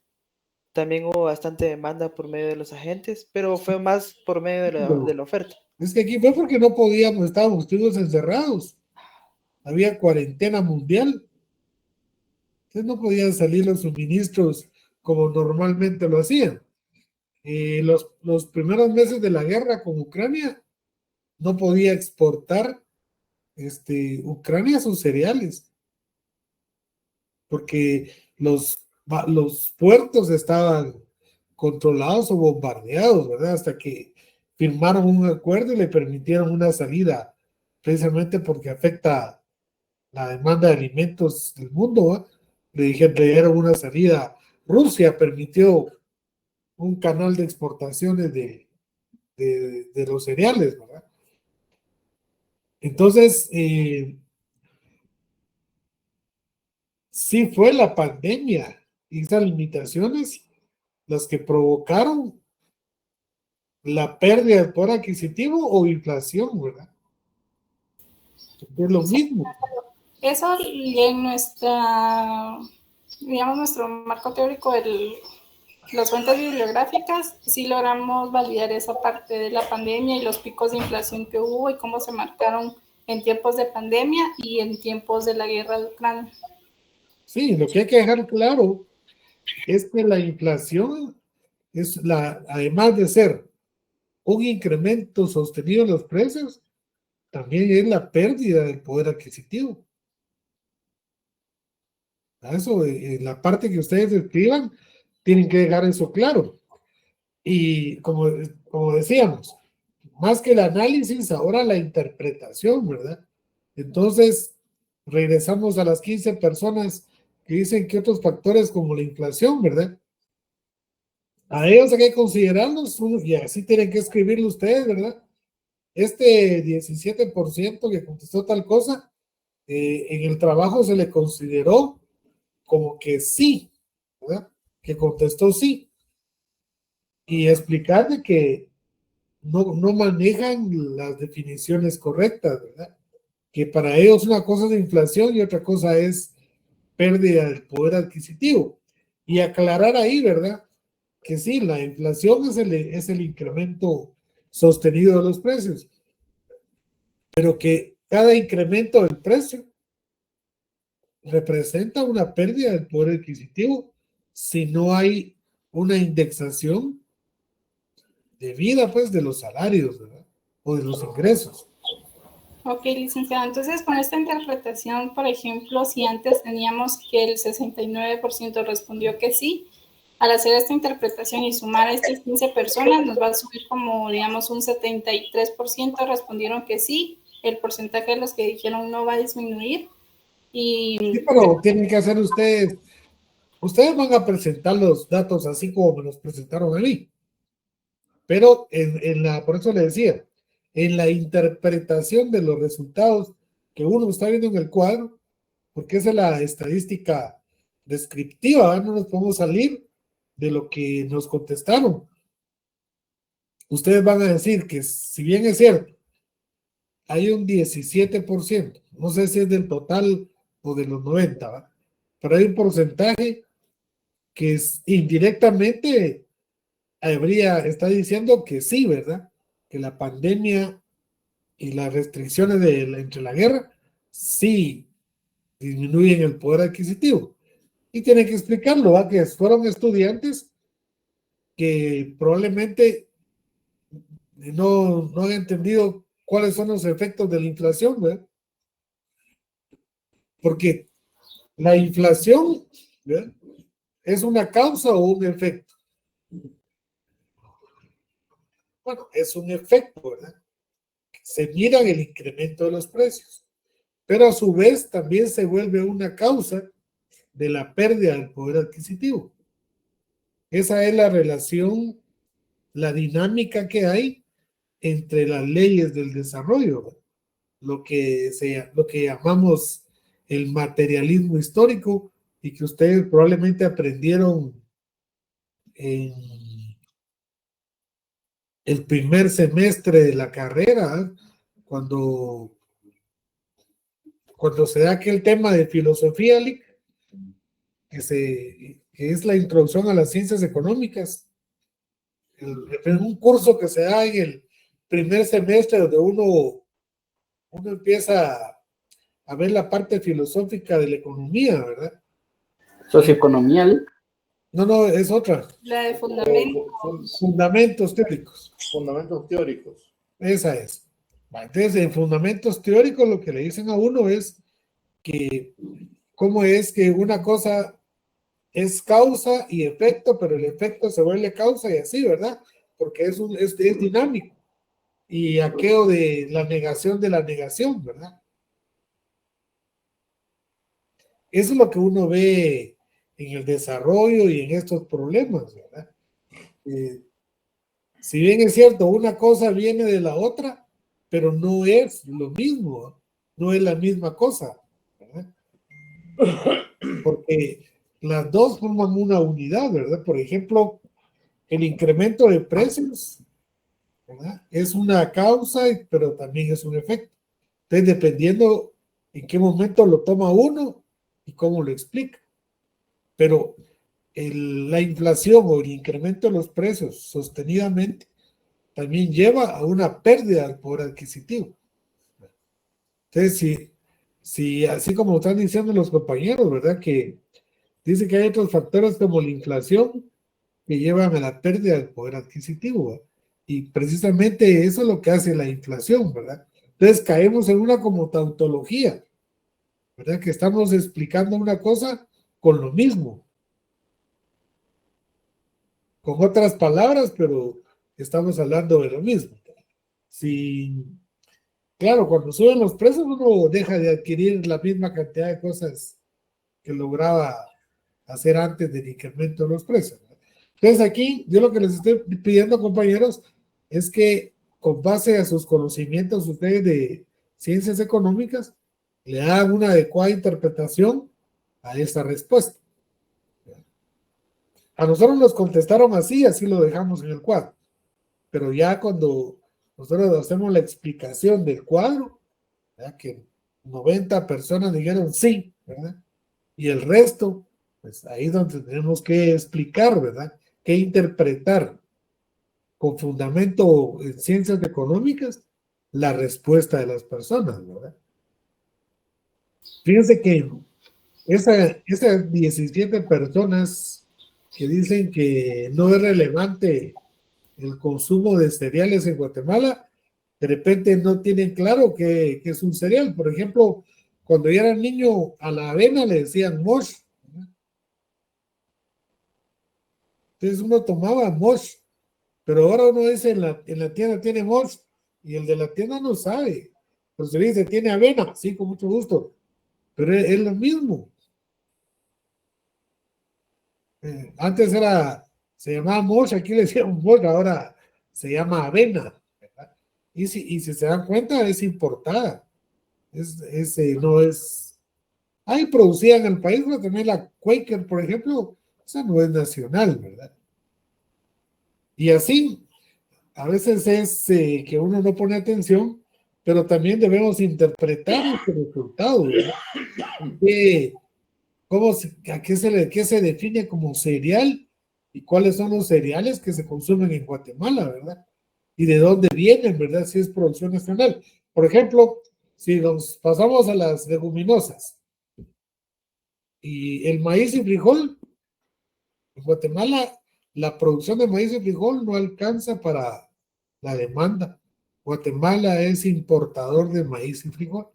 También hubo bastante demanda por medio de los agentes, pero fue más por medio de la oferta. Es que aquí fue porque no podíamos, estábamos todos encerrados. Había cuarentena mundial. Entonces no podían salir los suministros como normalmente lo hacían. Los primeros meses de la guerra con Ucrania no podía exportar Ucrania sus cereales porque los puertos estaban controlados o bombardeados, ¿verdad? Hasta que firmaron un acuerdo y le permitieron una salida, precisamente porque afecta la demanda de alimentos del mundo, ¿va? Le dieron una salida. Rusia permitió un canal de exportaciones de los cereales, ¿verdad? Entonces, sí fue la pandemia y esas limitaciones las que provocaron la pérdida del poder adquisitivo o inflación, ¿verdad? Es lo mismo. Eso y en nuestra, digamos, nuestro marco teórico, las fuentes bibliográficas, sí logramos validar esa parte de la pandemia y los picos de inflación que hubo y cómo se marcaron en tiempos de pandemia y en tiempos de la guerra de Ucrania. Sí, lo que hay que dejar claro es que la inflación además de ser un incremento sostenido en los precios, también es la pérdida del poder adquisitivo. A eso, en la parte que ustedes escriban, tienen que dejar eso claro. Y como decíamos, más que el análisis, ahora la interpretación, ¿verdad? Entonces, regresamos a las 15 personas que dicen que otros factores como la inflación, ¿verdad? A ellos hay que considerarlos y así tienen que escribirlo ustedes, ¿verdad? Este 17% que contestó tal cosa, en el trabajo se le consideró como que sí, ¿verdad? Que contestó sí. Y explicarle que no manejan las definiciones correctas, ¿verdad? Que para ellos una cosa es inflación y otra cosa es pérdida del poder adquisitivo. Y aclarar ahí, ¿verdad? Que sí, la inflación es el incremento sostenido de los precios, pero que cada incremento del precio representa una pérdida del poder adquisitivo si no hay una indexación debida, pues, de los salarios, ¿verdad? O de los ingresos. Ok, licenciado. Entonces, con esta interpretación, por ejemplo, si antes teníamos que el 69% respondió que sí, al hacer esta interpretación y sumar a estas 15 personas, nos va a subir como, digamos, un 73% respondieron que sí, el porcentaje de los que dijeron no va a disminuir. Sí, pero tienen que hacer ustedes van a presentar los datos así como me los presentaron a mí, pero por eso le decía, en la interpretación de los resultados que uno está viendo en el cuadro, porque esa es la estadística descriptiva, ¿verdad? No nos podemos salir de lo que nos contestaron. Ustedes van a decir que si bien es cierto, hay un 17%, no sé si es del total o de los 90, ¿verdad? Pero hay un porcentaje que indirectamente está diciendo que sí, ¿verdad? Que la pandemia y las restricciones entre la guerra sí disminuyen el poder adquisitivo. Y tienen que explicarlo, ¿va? Que fueron estudiantes que probablemente no han entendido cuáles son los efectos de la inflación, ¿verdad? Porque la inflación, ¿verdad?, ¿es una causa o un efecto? Bueno, es un efecto, ¿verdad? Se mira el incremento de los precios, pero a su vez también se vuelve una causa de la pérdida del poder adquisitivo. Esa es la relación, la dinámica que hay entre las leyes del desarrollo, ¿verdad? Lo que llamamos el materialismo histórico y que ustedes probablemente aprendieron en el primer semestre de la carrera, cuando se da aquel tema de filosofía, que es la introducción a las ciencias económicas, en un curso que se da en el primer semestre donde uno empieza a ver la parte filosófica de la economía, ¿verdad? Socioeconomía, No, es otra. La de fundamentos. Fundamentos teóricos. Fundamentos teóricos. Esa es. Entonces, en fundamentos teóricos lo que le dicen a uno es que cómo es que una cosa es causa y efecto, pero el efecto se vuelve causa y así, ¿verdad? Porque es dinámico. Y aquello de la negación de la negación, ¿verdad? Eso es lo que uno ve en el desarrollo y en estos problemas, ¿verdad? Si bien es cierto, una cosa viene de la otra, pero no es lo mismo, no es la misma cosa, ¿verdad? Porque las dos forman una unidad, ¿verdad? Por ejemplo, el incremento de precios, ¿verdad?, es una causa, pero también es un efecto. Entonces, dependiendo en qué momento lo toma uno y cómo lo explica. Pero la inflación o el incremento de los precios sostenidamente también lleva a una pérdida del poder adquisitivo. Entonces, si así como están diciendo los compañeros, ¿verdad?, que dice que hay otros factores como la inflación que llevan a la pérdida del poder adquisitivo, ¿verdad? Y precisamente eso es lo que hace la inflación, ¿verdad? Entonces caemos en una como tautología, ¿verdad?, que estamos explicando una cosa con lo mismo, con otras palabras, pero estamos hablando de lo mismo. Claro, cuando suben los precios uno deja de adquirir la misma cantidad de cosas que lograba hacer antes del incremento de los precios. Entonces aquí yo lo que les estoy pidiendo, compañeros, es que con base a sus conocimientos ustedes de ciencias económicas le hagan una adecuada interpretación a esa respuesta. A nosotros nos contestaron así lo dejamos en el cuadro. Pero ya cuando nosotros hacemos la explicación del cuadro, ¿verdad?, que 90 personas dijeron sí, ¿verdad?, y el resto, pues ahí es donde tenemos que explicar, ¿verdad?, que interpretar con fundamento en ciencias económicas la respuesta de las personas, ¿verdad? Fíjense que esas 17 personas que dicen que no es relevante el consumo de cereales en Guatemala, de repente no tienen claro qué es un cereal. Por ejemplo, cuando yo era niño, a la avena le decían mosh. Entonces uno tomaba mosh, pero ahora uno dice en la tienda tiene mosh y el de la tienda no sabe. Pues se dice tiene avena, sí, con mucho gusto, pero es lo mismo. Antes se llamaba mosh, aquí le decían mosh, ahora se llama avena, ¿verdad? Y si se dan cuenta, es importada. No es. Hay producida en el país, pero también la Quaker, por ejemplo, esa no es nacional, ¿verdad? Y así, a veces es que uno no pone atención, pero también debemos interpretar este resultado, ¿verdad? ¿Qué se define como cereal y cuáles son los cereales que se consumen en Guatemala, ¿verdad? Y de dónde vienen, ¿verdad? Si es producción nacional. Por ejemplo, si nos pasamos a las leguminosas y el maíz y frijol, en Guatemala la producción de maíz y frijol no alcanza para la demanda. Guatemala es importador de maíz y frijol.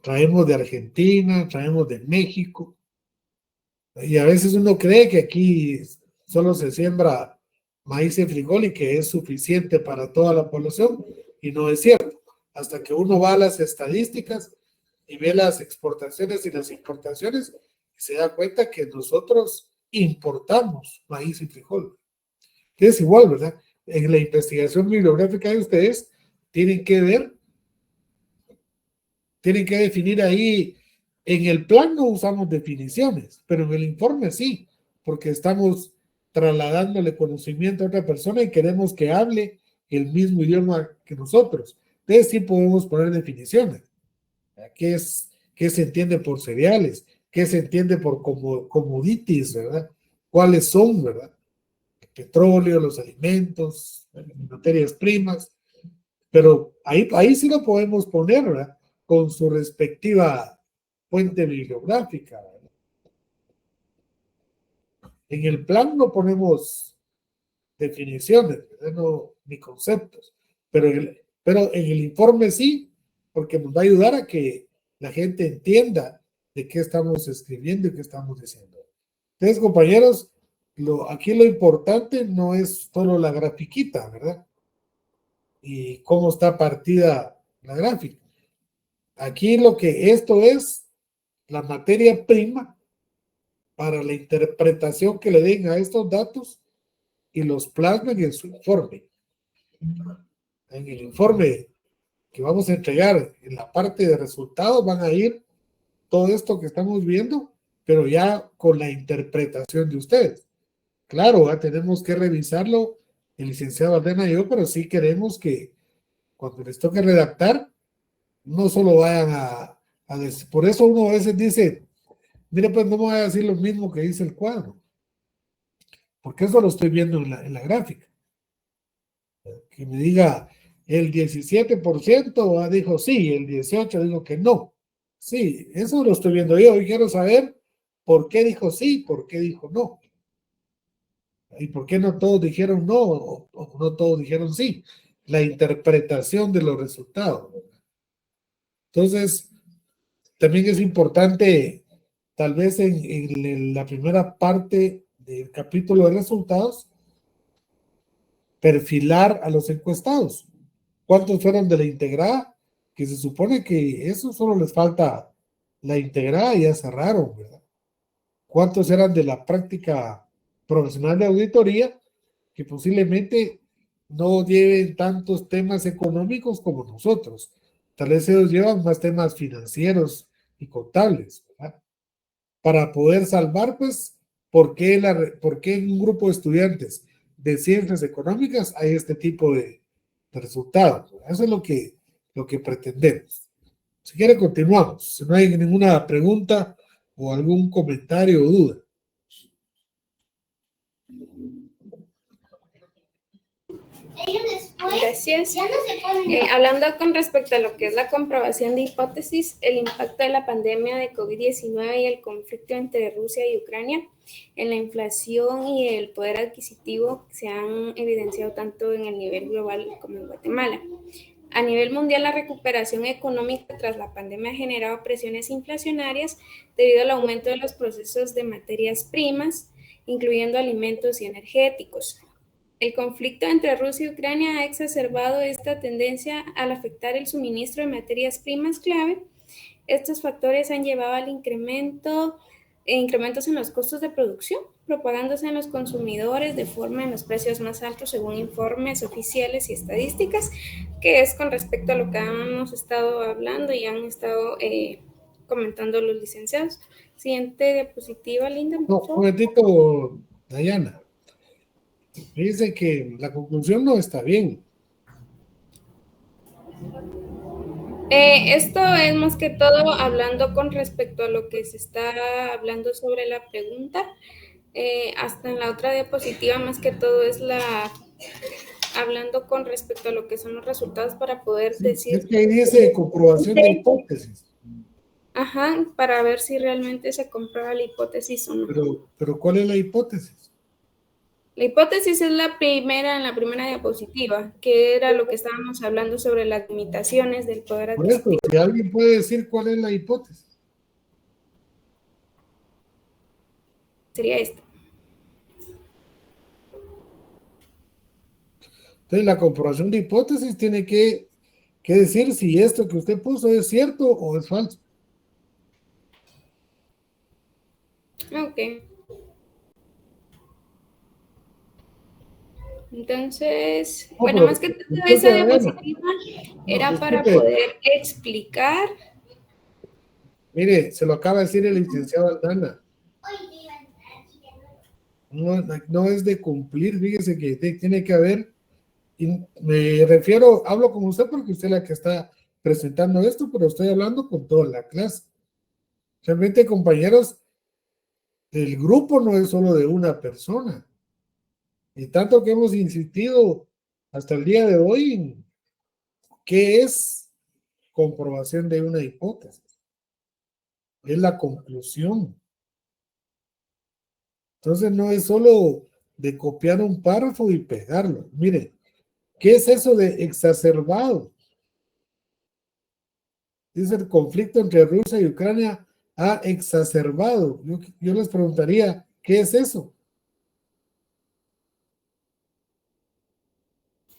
Traemos de Argentina, traemos de México, y a veces uno cree que aquí solo se siembra maíz y frijol y que es suficiente para toda la población, y no es cierto. Hasta que uno va a las estadísticas y ve las exportaciones y las importaciones, se da cuenta que nosotros importamos maíz y frijol. Es igual, ¿verdad? En la investigación bibliográfica de ustedes tienen que ver, tienen que definir ahí. En el plan no usamos definiciones, pero en el informe sí, porque estamos trasladándole conocimiento a otra persona y queremos que hable el mismo idioma que nosotros. Entonces sí podemos poner definiciones. ¿Qué se entiende por cereales? ¿Qué se entiende por commodities, verdad? ¿Cuáles son, verdad? El petróleo, los alimentos, materias primas. Pero ahí sí lo podemos poner, ¿verdad? Con su respectiva fuente bibliográfica, ¿verdad? En el plan no ponemos definiciones, ¿verdad? No, ni conceptos, pero en el informe sí, porque nos va a ayudar a que la gente entienda de qué estamos escribiendo y qué estamos diciendo. Entonces, compañeros, aquí lo importante no es solo la grafiquita, ¿verdad? Y cómo está partida la gráfica. Aquí esto es la materia prima para la interpretación que le den a estos datos y los plasmen en su informe. En el informe que vamos a entregar en la parte de resultados van a ir todo esto que estamos viendo, pero ya con la interpretación de ustedes. Claro, tenemos que revisarlo el licenciado Aldena y yo, pero sí queremos que cuando les toque redactar, no solo vayan a decir. Por eso uno a veces dice, mire, pues no me voy a decir lo mismo que dice el cuadro, porque eso lo estoy viendo en la gráfica. Que me diga, el 17% dijo sí, el 18% dijo que no. Sí, eso lo estoy viendo yo y quiero saber por qué dijo sí, por qué dijo no. Y por qué no todos dijeron no o no todos dijeron sí. La interpretación de los resultados. Entonces, también es importante, tal vez en la primera parte del capítulo de resultados, perfilar a los encuestados. ¿Cuántos fueron de la integrada? Que se supone que eso solo les falta la integrada y ya cerraron, ¿verdad? ¿Cuántos eran de la práctica profesional de auditoría? Que posiblemente no lleven tantos temas económicos como nosotros. Tal vez ellos llevan más temas financieros y contables, ¿verdad? Para poder salvar, pues, ¿por qué en un grupo de estudiantes de ciencias económicas hay este tipo de resultados? Eso es lo que pretendemos. Si quiere, continuamos. Si no hay ninguna pregunta o algún comentario o duda. Gracias. Hablando con respecto a lo que es la comprobación de hipótesis, el impacto de la pandemia de COVID-19 y el conflicto entre Rusia y Ucrania en la inflación y el poder adquisitivo se han evidenciado tanto en el nivel global como en Guatemala. A nivel mundial, la recuperación económica tras la pandemia ha generado presiones inflacionarias debido al aumento de los procesos de materias primas, incluyendo alimentos y energéticos. El conflicto entre Rusia y Ucrania ha exacerbado esta tendencia al afectar el suministro de materias primas clave. Estos factores han llevado al incrementos en los costos de producción, propagándose en los consumidores de forma en los precios más altos según informes oficiales y estadísticas, que es con respecto a lo que hemos estado hablando y han estado comentando los licenciados. Siguiente diapositiva, Linda. No, un momentito, Dayana. Dice que la conclusión no está bien. Esto es más que todo hablando con respecto a lo que se está hablando sobre la pregunta. Hasta en la otra diapositiva, más que todo es hablando con respecto a lo que son los resultados para poder Sí, decir, es que ahí dice comprobación de hipótesis, ajá, para ver si realmente se comprueba la hipótesis o no. pero ¿cuál es la hipótesis? La hipótesis es en la primera diapositiva, que era lo que estábamos hablando sobre las limitaciones del poder Por eso, adquisitivo. si alguien puede decir cuál es la hipótesis. Sería esta. Entonces, la comprobación de hipótesis tiene que decir si esto que usted puso es cierto o es falso. Ok. Entonces, No, bueno, pero más que todo disculpe, esa Adriana. diapositiva era para Disculpe, poder explicar. mire, se lo acaba de decir el licenciado Aldana. No es de cumplir, fíjese que tiene que haber, y me refiero, hablo con usted porque usted es la que está presentando esto, pero estoy hablando con toda la clase. Realmente, compañeros, el grupo no es solo de una persona. Y tanto que hemos insistido hasta el día de hoy en qué es comprobación de una hipótesis. Es la conclusión. Entonces no es solo de copiar un párrafo y pegarlo. Mire, ¿qué es eso de exacerbado? Dice el conflicto entre Rusia y Ucrania ha exacerbado. Yo les preguntaría, ¿qué es eso?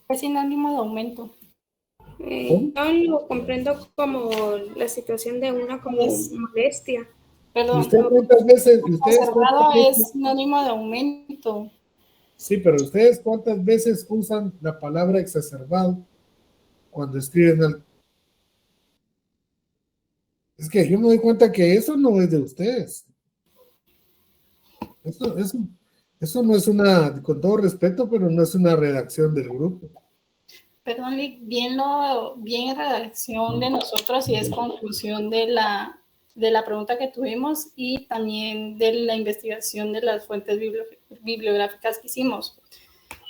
Es sinónimo de aumento. Yo lo comprendo como la situación de una como molestia. ¿Y Perdón, usted cuántas veces? exacerbado es sinónimo de aumento. Sí, pero ustedes cuántas veces usan la palabra exacerbado cuando escriben algo. Es que yo me doy cuenta que eso no es de ustedes. Eso no es una, con todo respeto, pero no es una redacción del grupo. Perdón, Lick, bien redacción de nosotros y es conclusión de la pregunta que tuvimos y también de la investigación de las fuentes bibliográficas que hicimos.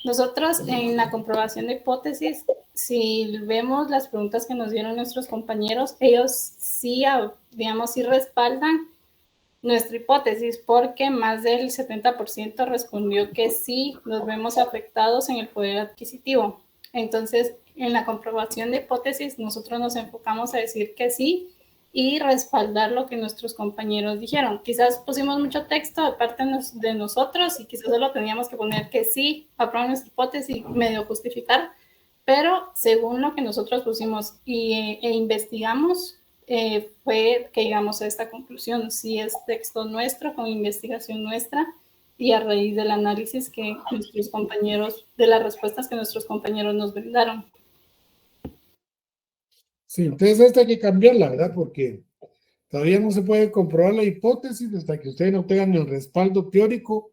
Nosotros en la comprobación de hipótesis, si vemos las preguntas que nos dieron nuestros compañeros, ellos sí, digamos, sí respaldan nuestra hipótesis porque más del 70% respondió que sí nos vemos afectados en el poder adquisitivo. Entonces, en la comprobación de hipótesis, nosotros nos enfocamos a decir que sí y respaldar lo que nuestros compañeros dijeron. Quizás pusimos mucho texto de parte de nosotros y quizás solo teníamos que poner que sí, aprueban nuestra hipótesis y medio justificar, pero según lo que nosotros pusimos e investigamos, fue que llegamos a esta conclusión. Sí es texto nuestro, con investigación nuestra, y a raíz del análisis que nuestros compañeros, de las respuestas que nuestros compañeros nos brindaron. Sí, entonces esta hay que cambiarla, ¿verdad? Porque todavía no se puede comprobar la hipótesis hasta que ustedes no tengan el respaldo teórico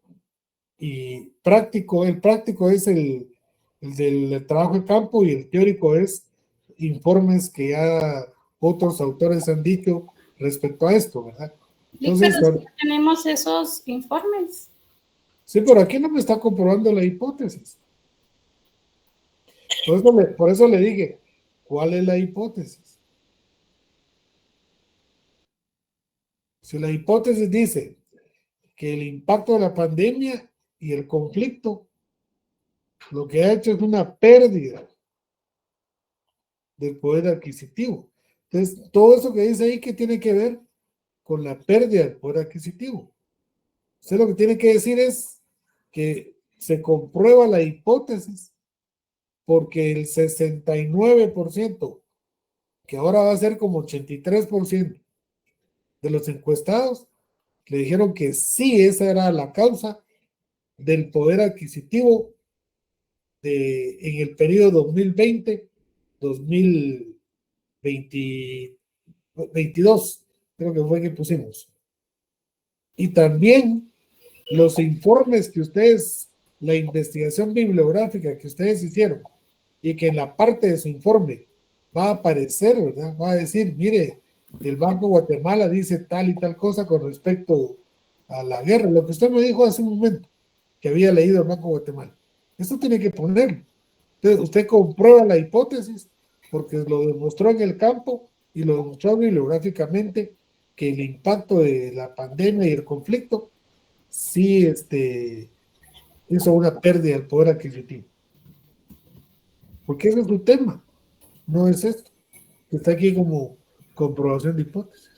y práctico. El práctico es el del trabajo de campo y el teórico es informes que ya otros autores han dicho respecto a esto, ¿verdad? Entonces, Pero sí tenemos esos informes. Sí, pero aquí no me está comprobando la hipótesis. Por eso le dije, ¿cuál es la hipótesis? Si la hipótesis dice que el impacto de la pandemia y el conflicto lo que ha hecho es una pérdida del poder adquisitivo. Entonces, todo eso que dice ahí que tiene que ver con la pérdida del poder adquisitivo. Usted lo que tiene que decir es que se comprueba la hipótesis porque el 69%, que ahora va a ser como 83% de los encuestados, le dijeron que sí, esa era la causa del poder adquisitivo en el periodo 2020-2022, creo que fue que pusimos. Y también los informes que ustedes, la investigación bibliográfica que ustedes hicieron, y que en la parte de su informe va a aparecer, ¿verdad? Va a decir, mire, el Banco Guatemala dice tal y tal cosa con respecto a la guerra, lo que usted me dijo hace un momento, que había leído el Banco Guatemala. Eso tiene que ponerlo. Entonces, usted comprueba la hipótesis porque lo demostró en el campo y lo demostró bibliográficamente que el impacto de la pandemia y el conflicto sí hizo una pérdida del poder adquisitivo. Porque ese es su tema, no es esto. Está aquí como comprobación de hipótesis.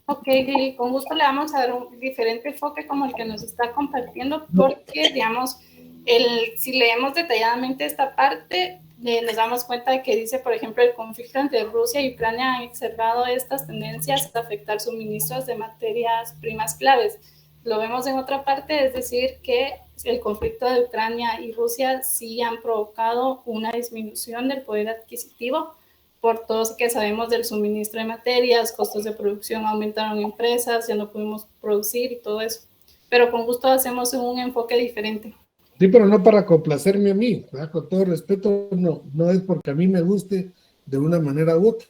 Ok, Lili, con gusto le vamos a dar un diferente enfoque como el que nos está compartiendo, porque, digamos, si leemos detalladamente esta parte, nos damos cuenta de que dice, por ejemplo, el conflicto entre Rusia y Ucrania han exacerbado estas tendencias a afectar suministros de materias primas claves. Lo vemos en otra parte, es decir, que el conflicto de Ucrania y Rusia sí han provocado una disminución del poder adquisitivo por todo que sabemos del suministro de materias, costos de producción aumentaron en empresas, ya no pudimos producir y todo eso. Pero con gusto hacemos un enfoque diferente. Sí, pero no para complacerme a mí, ¿verdad? Con todo respeto, no es porque a mí me guste de una manera u otra,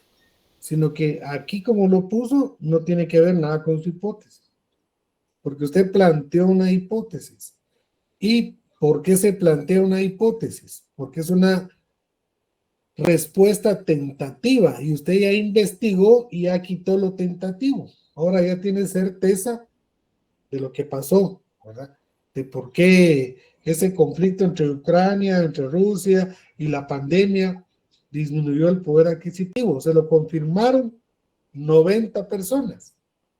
sino que aquí como lo puso, no tiene que ver nada con su hipótesis, porque usted planteó una hipótesis. ¿Y por qué se plantea una hipótesis? Porque es una respuesta tentativa y usted ya investigó y ya quitó lo tentativo. Ahora ya tiene certeza de lo que pasó, ¿verdad? De por qué ese conflicto entre Ucrania, entre Rusia y la pandemia disminuyó el poder adquisitivo. Se lo confirmaron 90 personas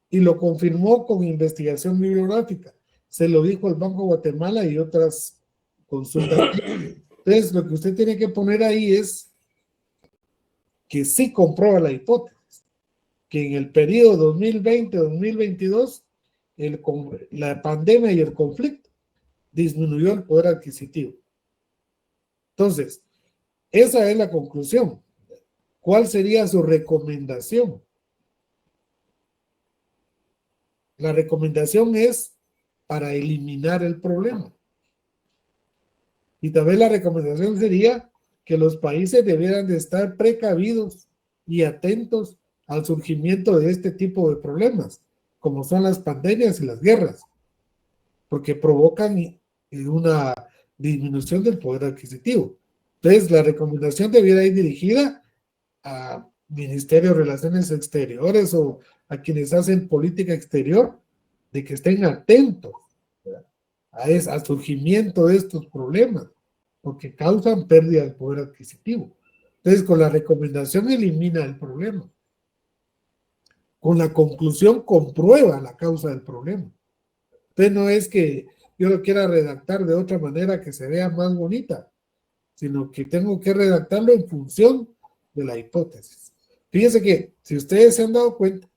y lo confirmó con investigación bibliográfica. Se lo dijo el Banco de Guatemala y otras consultas. Entonces, lo que usted tiene que poner ahí es que sí comprueba la hipótesis, que en el periodo 2020-2022 la pandemia y el conflicto disminuyó el poder adquisitivo. Entonces, esa es la conclusión. ¿Cuál sería su recomendación? La recomendación es para eliminar el problema. Y también la recomendación sería que los países debieran de estar precavidos y atentos al surgimiento de este tipo de problemas, como son las pandemias y las guerras, porque provocan una disminución del poder adquisitivo. Entonces, la recomendación debiera ir dirigida a Ministerio de Relaciones Exteriores o a quienes hacen política exterior, de que estén atentos al surgimiento de estos problemas, porque causan pérdida del poder adquisitivo. Entonces, con la recomendación elimina el problema. Con la conclusión comprueba la causa del problema. Entonces, no es que yo lo quiera redactar de otra manera que se vea más bonita, sino que tengo que redactarlo en función de la hipótesis. Fíjense que, si ustedes se han dado cuenta,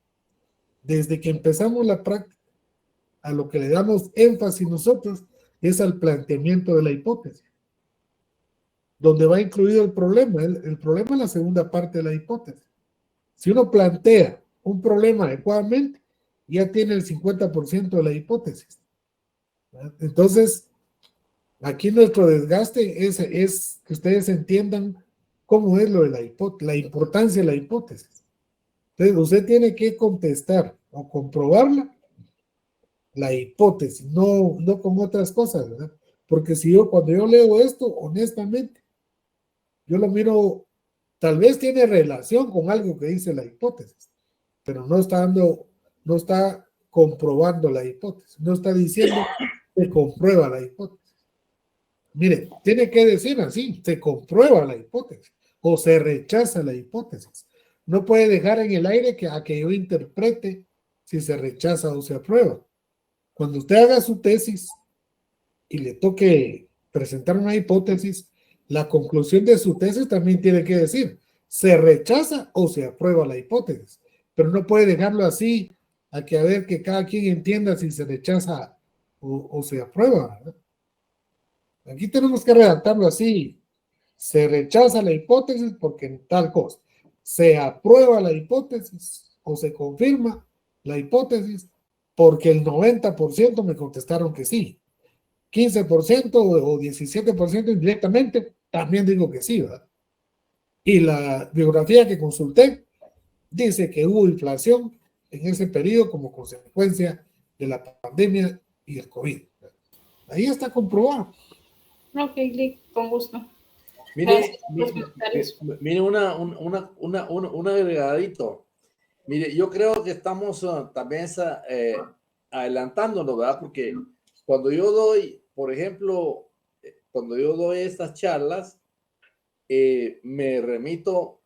desde que empezamos la práctica, a lo que le damos énfasis nosotros es al planteamiento de la hipótesis, donde va incluido el problema. El problema es la segunda parte de la hipótesis. Si uno plantea un problema adecuadamente, ya tiene el 50% de la hipótesis. Entonces, aquí nuestro desgaste es que ustedes entiendan cómo es lo de la importancia de la hipótesis. Entonces, usted tiene que contestar o comprobarla, la hipótesis, no con otras cosas, ¿verdad? Porque cuando yo leo esto, honestamente, yo lo miro, tal vez tiene relación con algo que dice la hipótesis, pero no está comprobando la hipótesis, no está diciendo que comprueba la hipótesis. Mire, tiene que decir así, se comprueba la hipótesis o se rechaza la hipótesis. No puede dejar en el aire a que yo interprete si se rechaza o se aprueba. Cuando usted haga su tesis y le toque presentar una hipótesis, la conclusión de su tesis también tiene que decir, se rechaza o se aprueba la hipótesis, pero no puede dejarlo así a ver que cada quien entienda si se rechaza o se aprueba, ¿verdad? Aquí tenemos que redactarlo así, se rechaza la hipótesis porque tal cosa, se aprueba la hipótesis o se confirma la hipótesis porque el 90% me contestaron que sí. 15% o 17% indirectamente, también digo que sí, ¿verdad? Y la biografía que consulté dice que hubo inflación en ese periodo como consecuencia de la pandemia y el COVID. Ahí está comprobado. Ok, Lick, con gusto. Mire, Gracias. mire un agregadito. Mire, yo creo que estamos también adelantándonos, ¿verdad? Porque cuando yo doy, por ejemplo, cuando yo doy estas charlas, me remito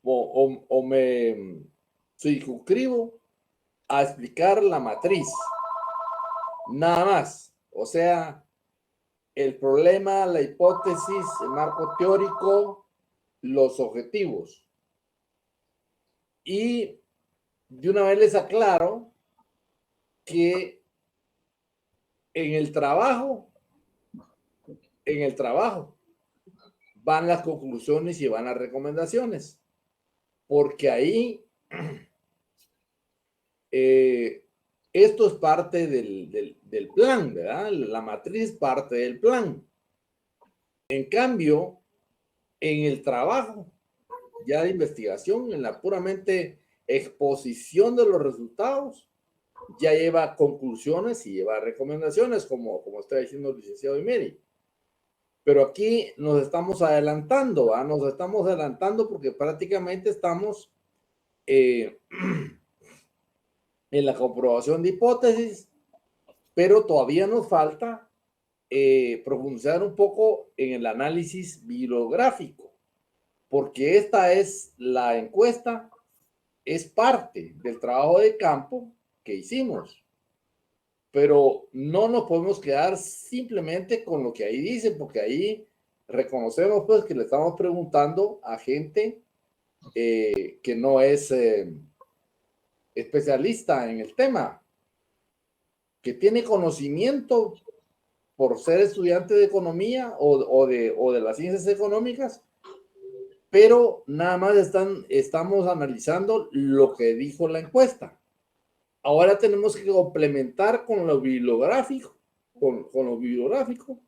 o me circunscribo a explicar la matriz, nada más. O sea, el problema, la hipótesis, el marco teórico, los objetivos. Y de una vez les aclaro que en el trabajo van las conclusiones y van las recomendaciones, porque ahí esto es parte del plan, ¿verdad? La matriz es parte del plan. En cambio, en el trabajo ya de investigación, en la puramente exposición de los resultados, ya lleva conclusiones y lleva recomendaciones, como está diciendo el licenciado Imeri. Pero aquí nos estamos adelantando, ¿va? Nos estamos adelantando porque prácticamente estamos en la comprobación de hipótesis, pero todavía nos falta profundizar un poco en el análisis bibliográfico, porque esta es la encuesta, es parte del trabajo de campo que hicimos, pero no nos podemos quedar simplemente con lo que ahí dice, porque ahí reconocemos pues que le estamos preguntando a gente que no es especialista en el tema, que tiene conocimiento por ser estudiante de economía o de las ciencias económicas, pero nada más estamos analizando lo que dijo la encuesta. Ahora tenemos que complementar con lo bibliográfico, con lo bibliográfico.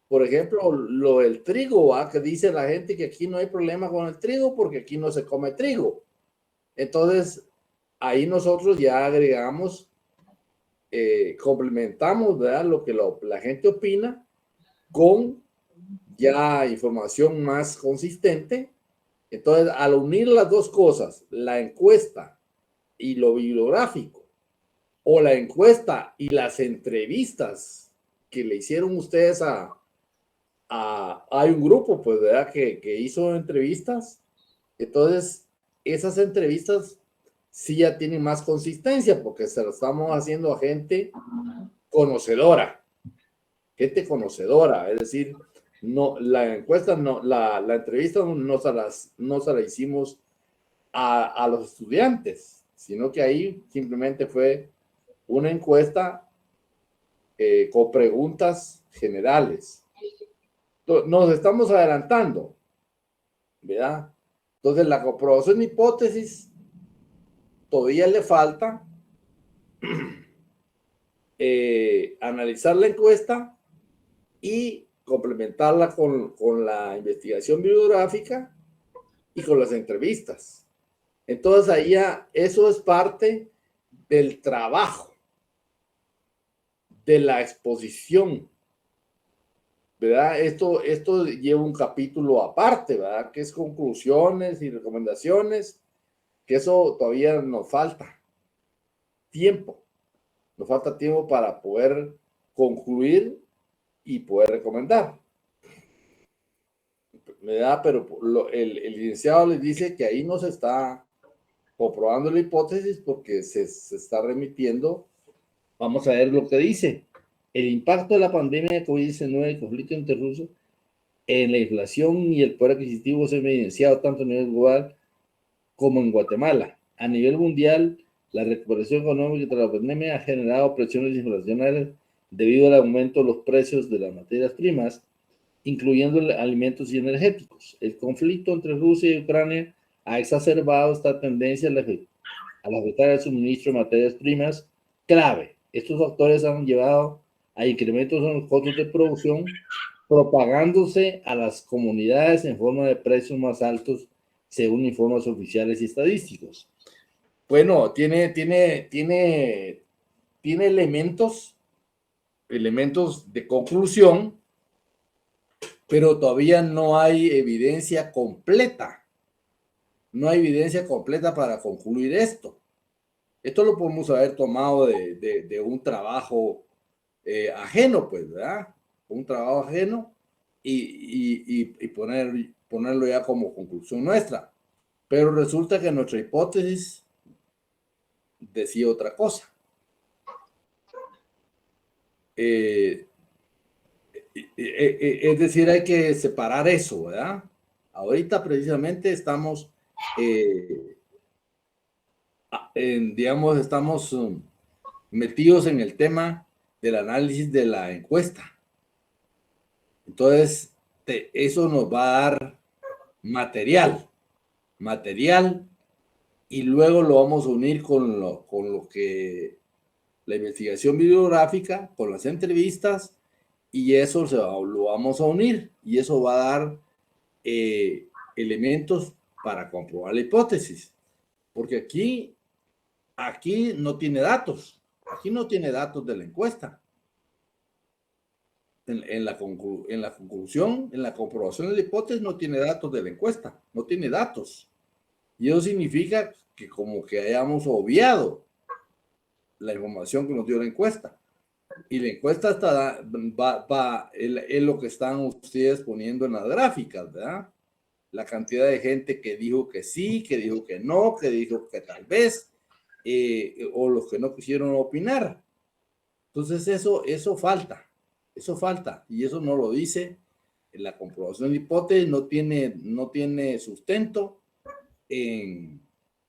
Por ejemplo, lo del trigo, ¿va? Que dice la gente que aquí no hay problema con el trigo porque aquí no se come trigo. Entonces, ahí nosotros ya agregamos, complementamos, ¿verdad? Lo que la gente opina con ya información más consistente. Entonces, al unir las dos cosas, la encuesta y lo bibliográfico, o la encuesta y las entrevistas que le hicieron ustedes hay un grupo, pues, ¿verdad? Que hizo entrevistas. Entonces, esas entrevistas sí ya tienen más consistencia porque se lo estamos haciendo a gente conocedora, es decir, no, la encuesta, no, la entrevista no se la hicimos a los estudiantes, sino que ahí simplemente fue una encuesta con preguntas generales. Nos estamos adelantando, ¿verdad? Entonces, la comprobación de hipótesis todavía le falta analizar la encuesta y complementarla con la investigación bibliográfica y con las entrevistas. Entonces, ahí ya eso es parte del trabajo, de la exposición, ¿verdad? Esto lleva un capítulo aparte, ¿verdad? Que es conclusiones y recomendaciones, que eso todavía nos falta tiempo. Nos falta tiempo para poder concluir y poder recomendar, ¿verdad? Pero el licenciado les dice que ahí no se está comprobando la hipótesis porque se está remitiendo. Vamos a ver lo que dice. El impacto de la pandemia de COVID-19 y el conflicto interruso en la inflación y el poder adquisitivo se ha evidenciado tanto a nivel global como en Guatemala. A nivel mundial, la recuperación económica tras la pandemia ha generado presiones inflacionarias debido al aumento de los precios de las materias primas, incluyendo alimentos y energéticos. El conflicto entre Rusia y Ucrania ha exacerbado esta tendencia al afectar el suministro de materias primas clave. Estos factores han llevado a incrementos en los costos de producción, propagándose a las comunidades en forma de precios más altos, según informes oficiales y estadísticos. Bueno, tiene elementos de conclusión pero todavía no hay evidencia completa. No hay evidencia completa para concluir esto. Esto lo podemos haber tomado de un trabajo ajeno, pues, ¿verdad? Un trabajo ajeno y ponerlo ya como conclusión nuestra. Pero resulta que nuestra hipótesis decía otra cosa. Es decir, hay que separar eso, ¿verdad? Ahorita precisamente estamos, digamos, estamos metidos en el tema del análisis de la encuesta. Entonces, eso nos va a dar material, y luego lo vamos a unir con lo que la investigación bibliográfica, con las entrevistas, y eso lo vamos a unir, y eso va a dar elementos para comprobar la hipótesis, porque aquí no tiene datos, aquí no tiene datos de la encuesta. En la conclusión, en la comprobación de la hipótesis no tiene datos de la encuesta, no tiene datos. Y eso significa que como que hayamos obviado la información que nos dio la encuesta. Y la encuesta es lo que están ustedes poniendo en las gráficas, ¿verdad? La cantidad de gente que dijo que sí, que dijo que no, que dijo que tal vez, o los que no quisieron opinar. Entonces eso falta, y eso no lo dice en la comprobación de hipótesis, no tiene sustento en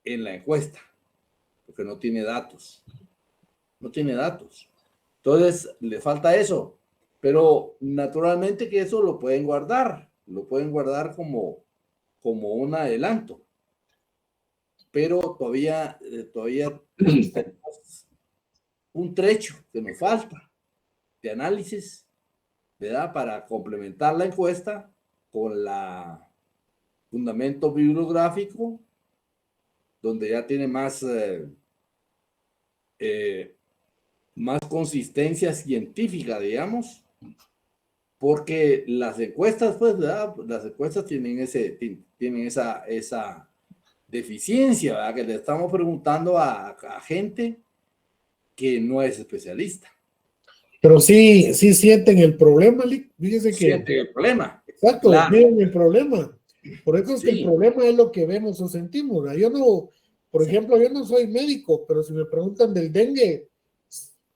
la encuesta, porque no tiene datos. Entonces, le falta eso, pero naturalmente que eso lo pueden guardar como un adelanto, pero todavía tenemos un trecho que nos falta de análisis, ¿verdad? Para complementar la encuesta con la fundamento bibliográfico, donde ya tiene más consistencia científica, digamos, porque las encuestas, pues, ¿verdad? Las encuestas tienen esa deficiencia, ¿verdad? Que le estamos preguntando a gente que no es especialista. Pero sí sienten el problema, Lick. Fíjese que sienten el problema. Exacto, Claro. miren el problema. Por eso es que Sí. el problema es lo que vemos o sentimos, ¿verdad? Yo no, por ejemplo, yo no soy médico, pero si me preguntan del dengue,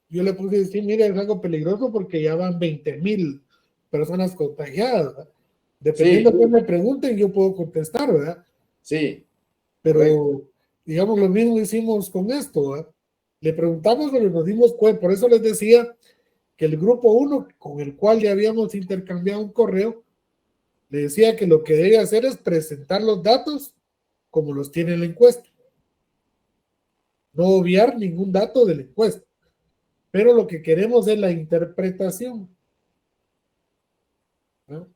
yo le puse decir, mire, es algo peligroso porque ya van 20,000 personas contagiadas, ¿verdad? Dependiendo Sí. de qué me pregunten, yo puedo contestar, ¿verdad? Sí. Pero, Correcto. digamos, lo mismo hicimos con esto, ¿verdad? Le preguntamos, pero nos dimos cuenta, por eso les decía que el grupo 1, con el cual ya habíamos intercambiado un correo, le decía que lo que debe hacer es presentar los datos como los tiene la encuesta. No obviar ningún dato de la encuesta. Pero lo que queremos es la interpretación. ¿No?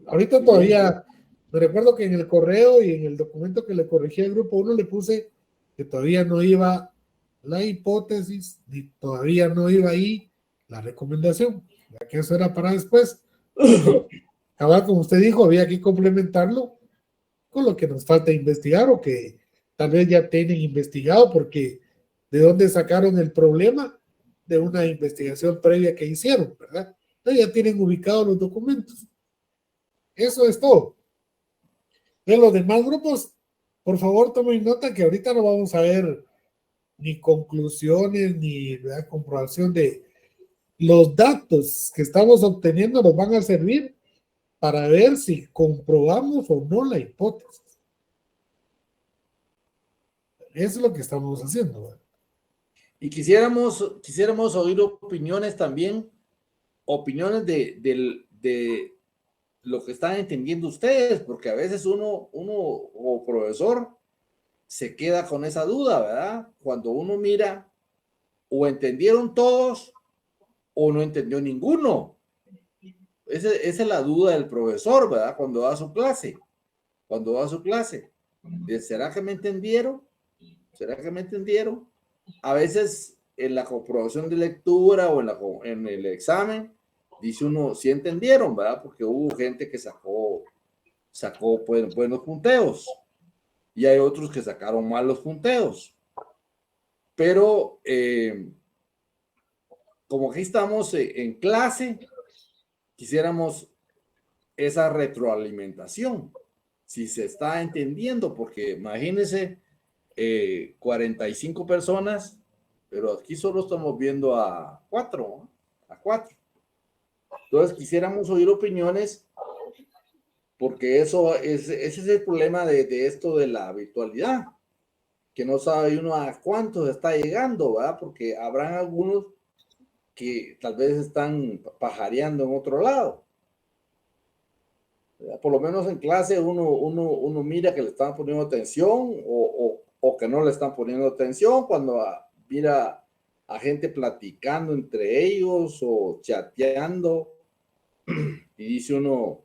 Ahorita todavía, me recuerdo que en el correo y en el documento que le corregí al grupo 1 le puse que todavía no iba la hipótesis, ni todavía no iba ahí la recomendación, ya que eso era para después. Ahora, como usted dijo, había que complementarlo con lo que nos falta investigar o que tal vez ya tienen investigado, porque de dónde sacaron el problema de una investigación previa que hicieron, ¿verdad? Entonces ya tienen ubicados los documentos. Eso es todo. De los demás grupos, por favor tomen nota que ahorita no vamos a ver ni conclusiones ni, ¿verdad?, comprobación de los datos que estamos obteniendo. Nos van a servir para ver si comprobamos o no la hipótesis. Eso es lo que estamos haciendo, ¿verdad? Y quisiéramos oír opiniones también, opiniones de lo que están entendiendo ustedes, porque a veces uno como profesor se queda con esa duda, ¿verdad? Cuando uno mira, o entendieron todos o no entendió ninguno. Esa es la duda del profesor, ¿verdad? Cuando da su clase. ¿Será que me entendieron? A veces en la comprobación de lectura o en el examen dice uno, sí entendieron, ¿verdad? Porque hubo gente que sacó buenos punteos y hay otros que sacaron malos punteos. Pero como aquí estamos en clase, quisiéramos esa retroalimentación, si se está entendiendo, porque imagínense 45 personas, pero aquí solo estamos viendo a 4, ¿no? A 4. Entonces quisiéramos oír opiniones, porque ese es el problema de esto de la virtualidad, que no sabe uno a cuántos está llegando, ¿verdad? Porque habrán algunos que tal vez están pajareando en otro lado. Por lo menos en clase uno mira que le están poniendo atención o que no le están poniendo atención cuando mira a gente platicando entre ellos o chateando y dice uno,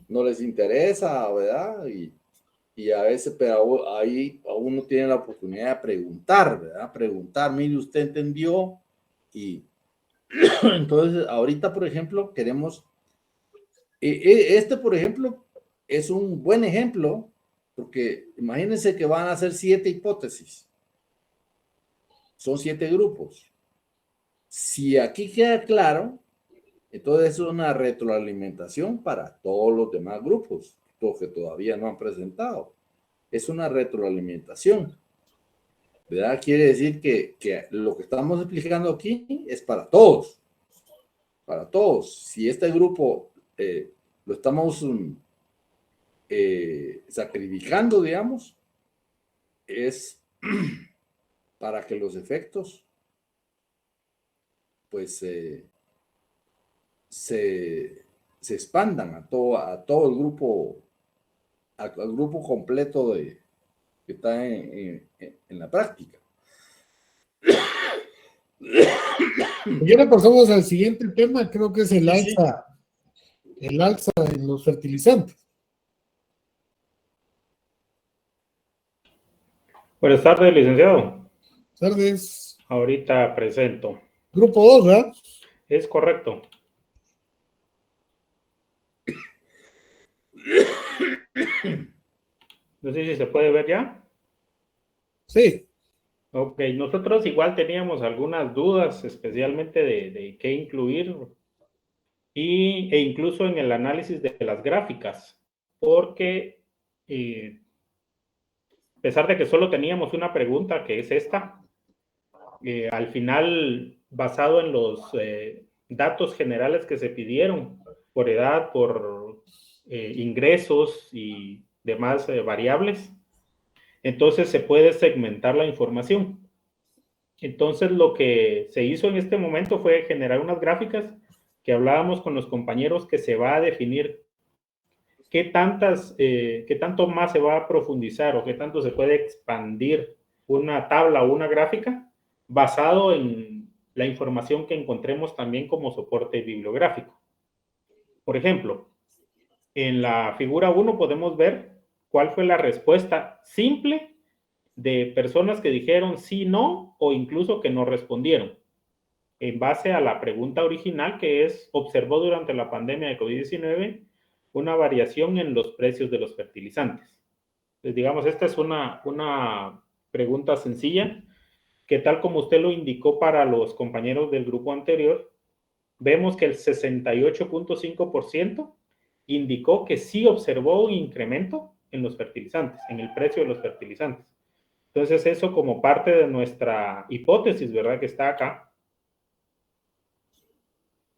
no les interesa, ¿verdad? Y a veces, pero ahí uno tiene la oportunidad de preguntar, ¿verdad? Preguntar, mire, ¿usted entendió? Y entonces, ahorita, por ejemplo, queremos... por ejemplo, es un buen ejemplo, porque imagínense que van a hacer 7 hipótesis. Son 7 grupos. Si aquí queda claro, entonces es una retroalimentación para todos los demás grupos, los que todavía no han presentado. Es una retroalimentación, ¿verdad? Quiere decir que lo que estamos explicando aquí es para todos. Para todos. Si este grupo lo estamos sacrificando, digamos, es para que los efectos pues se expandan a todo el grupo, al grupo completo que está en la práctica. Y ahora pasamos al siguiente tema, creo que es el alza en los fertilizantes. Buenas tardes, licenciado. Buenas tardes. Ahorita presento. Grupo 2, ¿verdad? Es correcto. No sé si se puede ver ya. Sí. Ok, nosotros igual teníamos algunas dudas, especialmente de qué incluir e incluso en el análisis de las gráficas, porque a pesar de que solo teníamos una pregunta, que es esta, al final, basado en los datos generales que se pidieron por edad, por ingresos y demás variables, entonces se puede segmentar la información. Entonces lo que se hizo en este momento fue generar unas gráficas que hablábamos con los compañeros, que se va a definir qué tanto más se va a profundizar o qué tanto se puede expandir una tabla o una gráfica basado en la información que encontremos también como soporte bibliográfico. Por ejemplo, en la figura 1 podemos ver cuál fue la respuesta simple de personas que dijeron sí, no, o incluso que no respondieron, en base a la pregunta original, que es: ¿observó durante la pandemia de COVID-19 una variación en los precios de los fertilizantes? Entonces, digamos, esta es una pregunta sencilla, que tal como usted lo indicó para los compañeros del grupo anterior, vemos que el 68.5% indicó que sí observó un incremento en los fertilizantes, en el precio de los fertilizantes. Entonces, eso como parte de nuestra hipótesis, ¿verdad?, que está acá.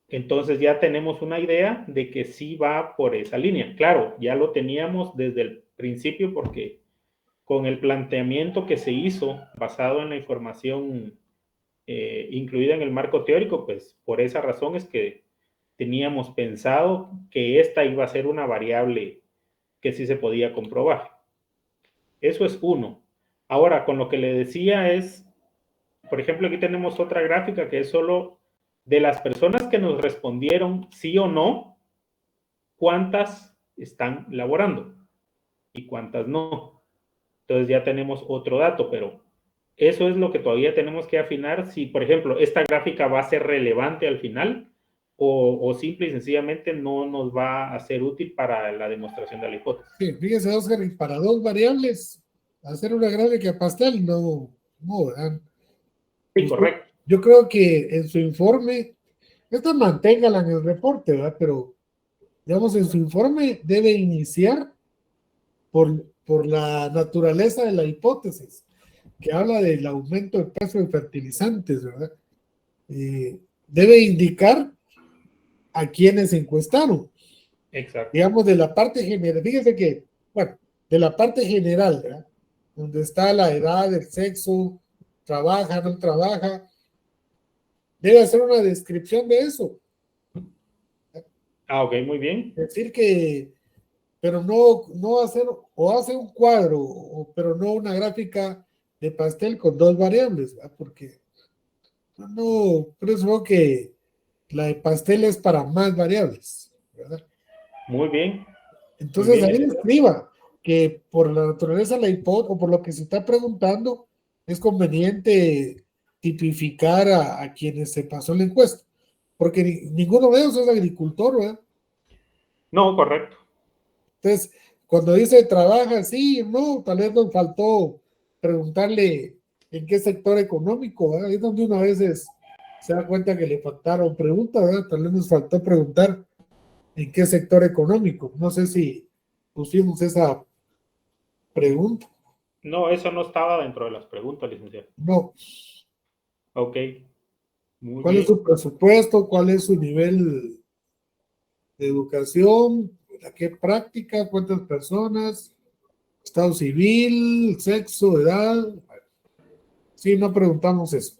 Entonces ya tenemos una idea de que sí va por esa línea. Claro, ya lo teníamos desde el principio, porque con el planteamiento que se hizo basado en la información incluida en el marco teórico, pues por esa razón es que teníamos pensado que esta iba a ser una variable que sí se podía comprobar. Eso es uno. Ahora, con lo que le decía es, por ejemplo, aquí tenemos otra gráfica que es solo de las personas que nos respondieron sí o no, cuántas están laborando y cuántas no. Entonces ya tenemos otro dato, pero eso es lo que todavía tenemos que afinar. Si, por ejemplo, esta gráfica va a ser relevante al final o simple y sencillamente no nos va a ser útil para la demostración de la hipótesis. Sí, fíjese, Oscar, y para dos variables, hacer una gráfica pastel, no, ¿verdad? Sí, correcto. Yo creo que en su informe, esta manténgala en el reporte, ¿verdad? Pero, digamos, en su informe debe iniciar por la naturaleza de la hipótesis, que habla del aumento del precio de fertilizantes, ¿verdad? Debe indicar a quienes encuestaron. Exacto. Digamos, de la parte general, fíjese que, bueno, de la parte general, ¿verdad? Donde está la edad, el sexo, trabaja, no trabaja, debe hacer una descripción de eso. Ah, ok, muy bien. Decir que, pero no hacer, o hace un cuadro, pero no una gráfica de pastel con dos variables, ¿verdad? Porque no, creo que la de pastel es para más variables, ¿verdad? Muy bien. Entonces Muy ahí bien. escriba que por la naturaleza de la hipótesis o por lo que se está preguntando, es conveniente tipificar a quienes se pasó la encuesta, porque ninguno de ellos es agricultor, ¿verdad? No, correcto. Entonces, cuando dice trabaja, sí, no, tal vez nos faltó preguntarle en qué sector económico, ¿verdad? Ahí es donde uno a veces se da cuenta que le faltaron preguntas, ¿verdad? Tal vez nos faltó preguntar en qué sector económico. No sé si pusimos esa pregunta. No, eso no estaba dentro de las preguntas, licenciado. No. Ok. Muy ¿Cuál es bien. su presupuesto? ¿Cuál es su nivel de educación? ¿A qué práctica? ¿Cuántas personas? ¿Estado civil? ¿Sexo? ¿Edad? Sí, no preguntamos eso.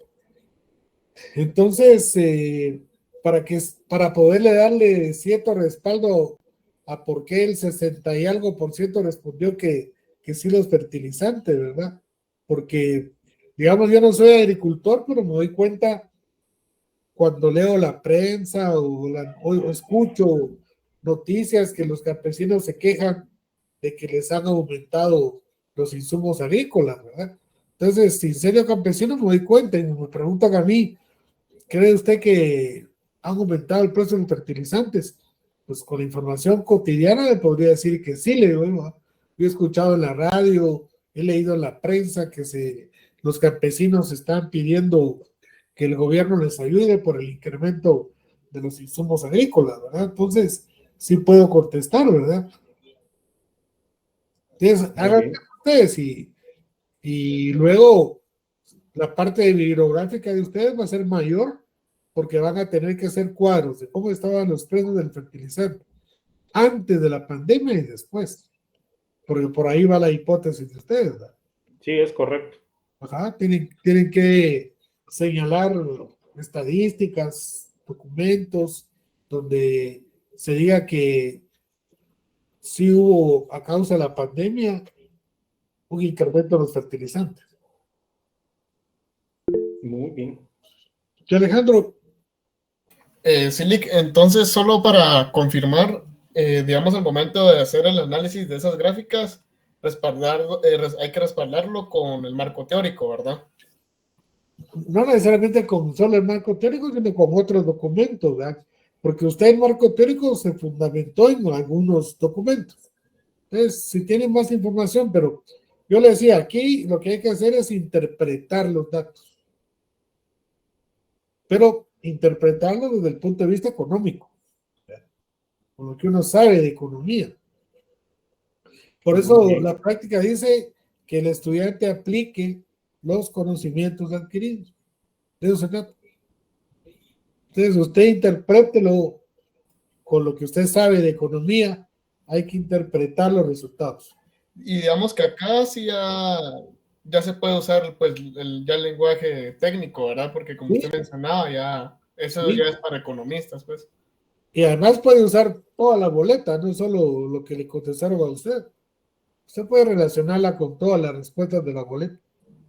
Entonces, para poderle darle cierto respaldo a por qué el 60 y algo por ciento respondió que sí los fertilizantes, ¿verdad? Porque, digamos, yo no soy agricultor, pero me doy cuenta cuando leo la prensa o escucho noticias que los campesinos se quejan de que les han aumentado los insumos agrícolas, ¿verdad? Entonces, sin serio campesino me doy cuenta y me preguntan a mí, ¿cree usted que han aumentado el precio de los fertilizantes? Pues con la información cotidiana le podría decir que sí, le digo, ¿no? Yo he escuchado en la radio, he leído en la prensa que los campesinos están pidiendo que el gobierno les ayude por el incremento de los insumos agrícolas, ¿verdad? Entonces, sí puedo contestar, ¿verdad? Entonces, hagan ustedes y luego la parte bibliográfica de ustedes va a ser mayor porque van a tener que hacer cuadros de cómo estaban los precios del fertilizante antes de la pandemia y después, porque por ahí va la hipótesis de ustedes, ¿verdad? Sí, es correcto. Ajá, tienen que señalar estadísticas, documentos, donde se diga que sí hubo, a causa de la pandemia, un incremento de los fertilizantes. Muy bien. Y Alejandro, Silic, entonces solo para confirmar, digamos, al momento de hacer el análisis de esas gráficas, hay que respaldarlo con el marco teórico, ¿verdad? no necesariamente con solo el marco teórico, sino con otros documentos, ¿verdad? Porque usted el marco teórico se fundamentó en algunos documentos. Entonces, si tienen más información, pero yo le decía, aquí lo que hay que hacer es interpretar los datos, pero interpretarlos desde el punto de vista económico, ¿verdad? Con lo que uno sabe de economía. Por eso la práctica dice que el estudiante aplique los conocimientos adquiridos. De eso se trata. Entonces, usted interprételo con lo que usted sabe de economía, hay que interpretar los resultados. Y digamos que acá sí ya se puede usar pues ya el lenguaje técnico, ¿verdad? Porque como usted mencionaba, ya eso ya es para economistas, pues. Y además puede usar toda la boleta, no solo lo que le contestaron a usted. Usted puede relacionarla con todas las respuestas de la boleta.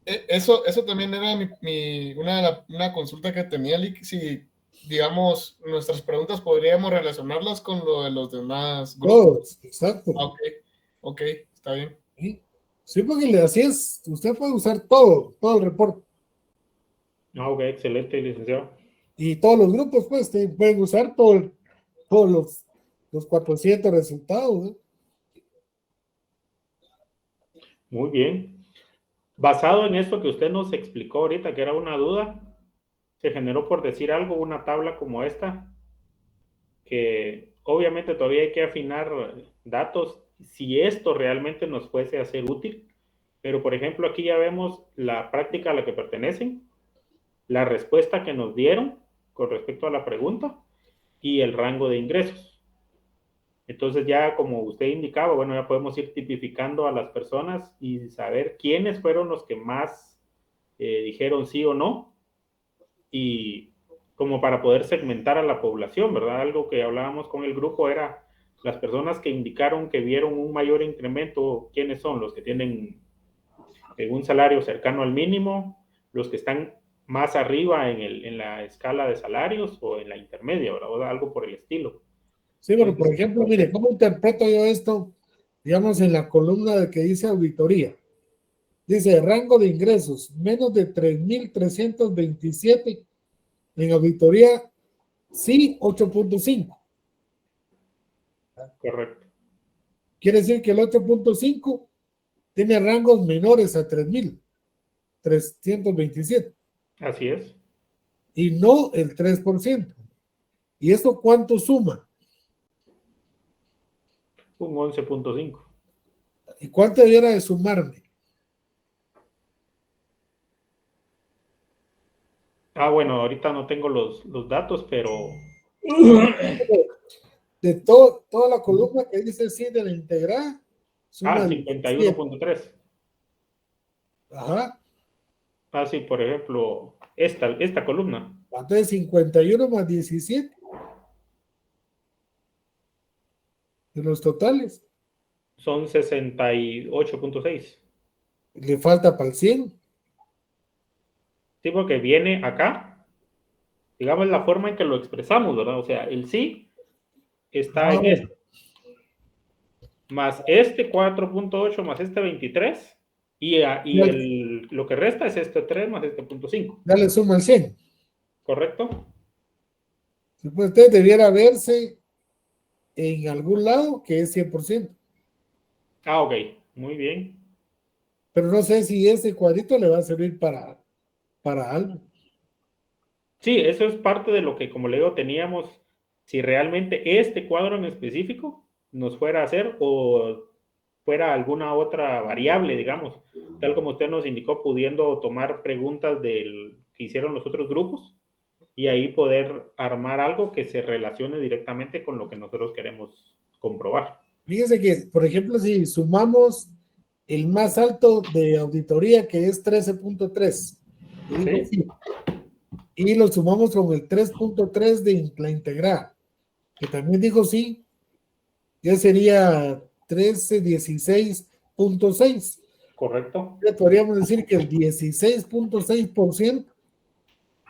Eso también era una consulta que tenía, si, digamos, nuestras preguntas podríamos relacionarlas con lo de los demás grupos. Todos, exacto. Ok, está bien. Sí, porque así es, usted puede usar todo el reporte. Ok, excelente, licenciado. Y todos los grupos, pues, pueden usar todos los 400 resultados, ¿no? Muy bien. Basado en esto que usted nos explicó ahorita, que era una duda, se generó, por decir algo, una tabla como esta, que obviamente todavía hay que afinar datos si esto realmente nos fuese a ser útil, pero por ejemplo aquí ya vemos la práctica a la que pertenecen, la respuesta que nos dieron con respecto a la pregunta y el rango de ingresos. Entonces ya como usted indicaba, bueno, ya podemos ir tipificando a las personas y saber quiénes fueron los que más dijeron sí o no, y como para poder segmentar a la población, ¿verdad? Algo que hablábamos con el grupo era las personas que indicaron que vieron un mayor incremento, ¿quiénes son? Los que tienen un salario cercano al mínimo, los que están más arriba en la escala de salarios o en la intermedia, ¿verdad? O algo por el estilo. Sí, pero por ejemplo, mire, ¿cómo interpreto yo esto? Digamos, en la columna de que dice auditoría. Dice rango de ingresos, menos de 3,327. En auditoría, sí, 8.5. Correcto. Quiere decir que el 8.5 tiene rangos menores a 3,327. Así es. Y no el 3%. ¿Y esto cuánto suma? Un 11.5. ¿Y cuánto debiera de sumarme? Bueno, ahorita no tengo los datos, pero... De toda la columna que dice sí de la integrada. 51.3. Ajá. Sí, por ejemplo, esta columna. Entonces 51 más 17. De los totales. Son 68.6. Le falta para el 100. Sí, porque viene acá, digamos, la forma en que lo expresamos, ¿verdad? O sea, el sí está en este. Más este 4.8 más este 23. Y lo que resta es este 3 más este 0.5. Ya le suma el 100. ¿Correcto? Pues usted debiera verse en algún lado que es 100%. Ok, muy bien. Pero no sé si ese cuadrito le va a servir para algo. Sí, eso es parte de lo que, como le digo, teníamos, si realmente este cuadro en específico nos fuera a hacer o fuera alguna otra variable, digamos, tal como usted nos indicó, pudiendo tomar preguntas que hicieron los otros grupos y ahí poder armar algo que se relacione directamente con lo que nosotros queremos comprobar. Fíjese que, por ejemplo, si sumamos el más alto de auditoría, que es 13.3, ¿sí? Y lo sumamos con el 3.3 de la integrada, que también dijo sí, ya sería 16.6. Correcto. Ya podríamos decir que el 16.6%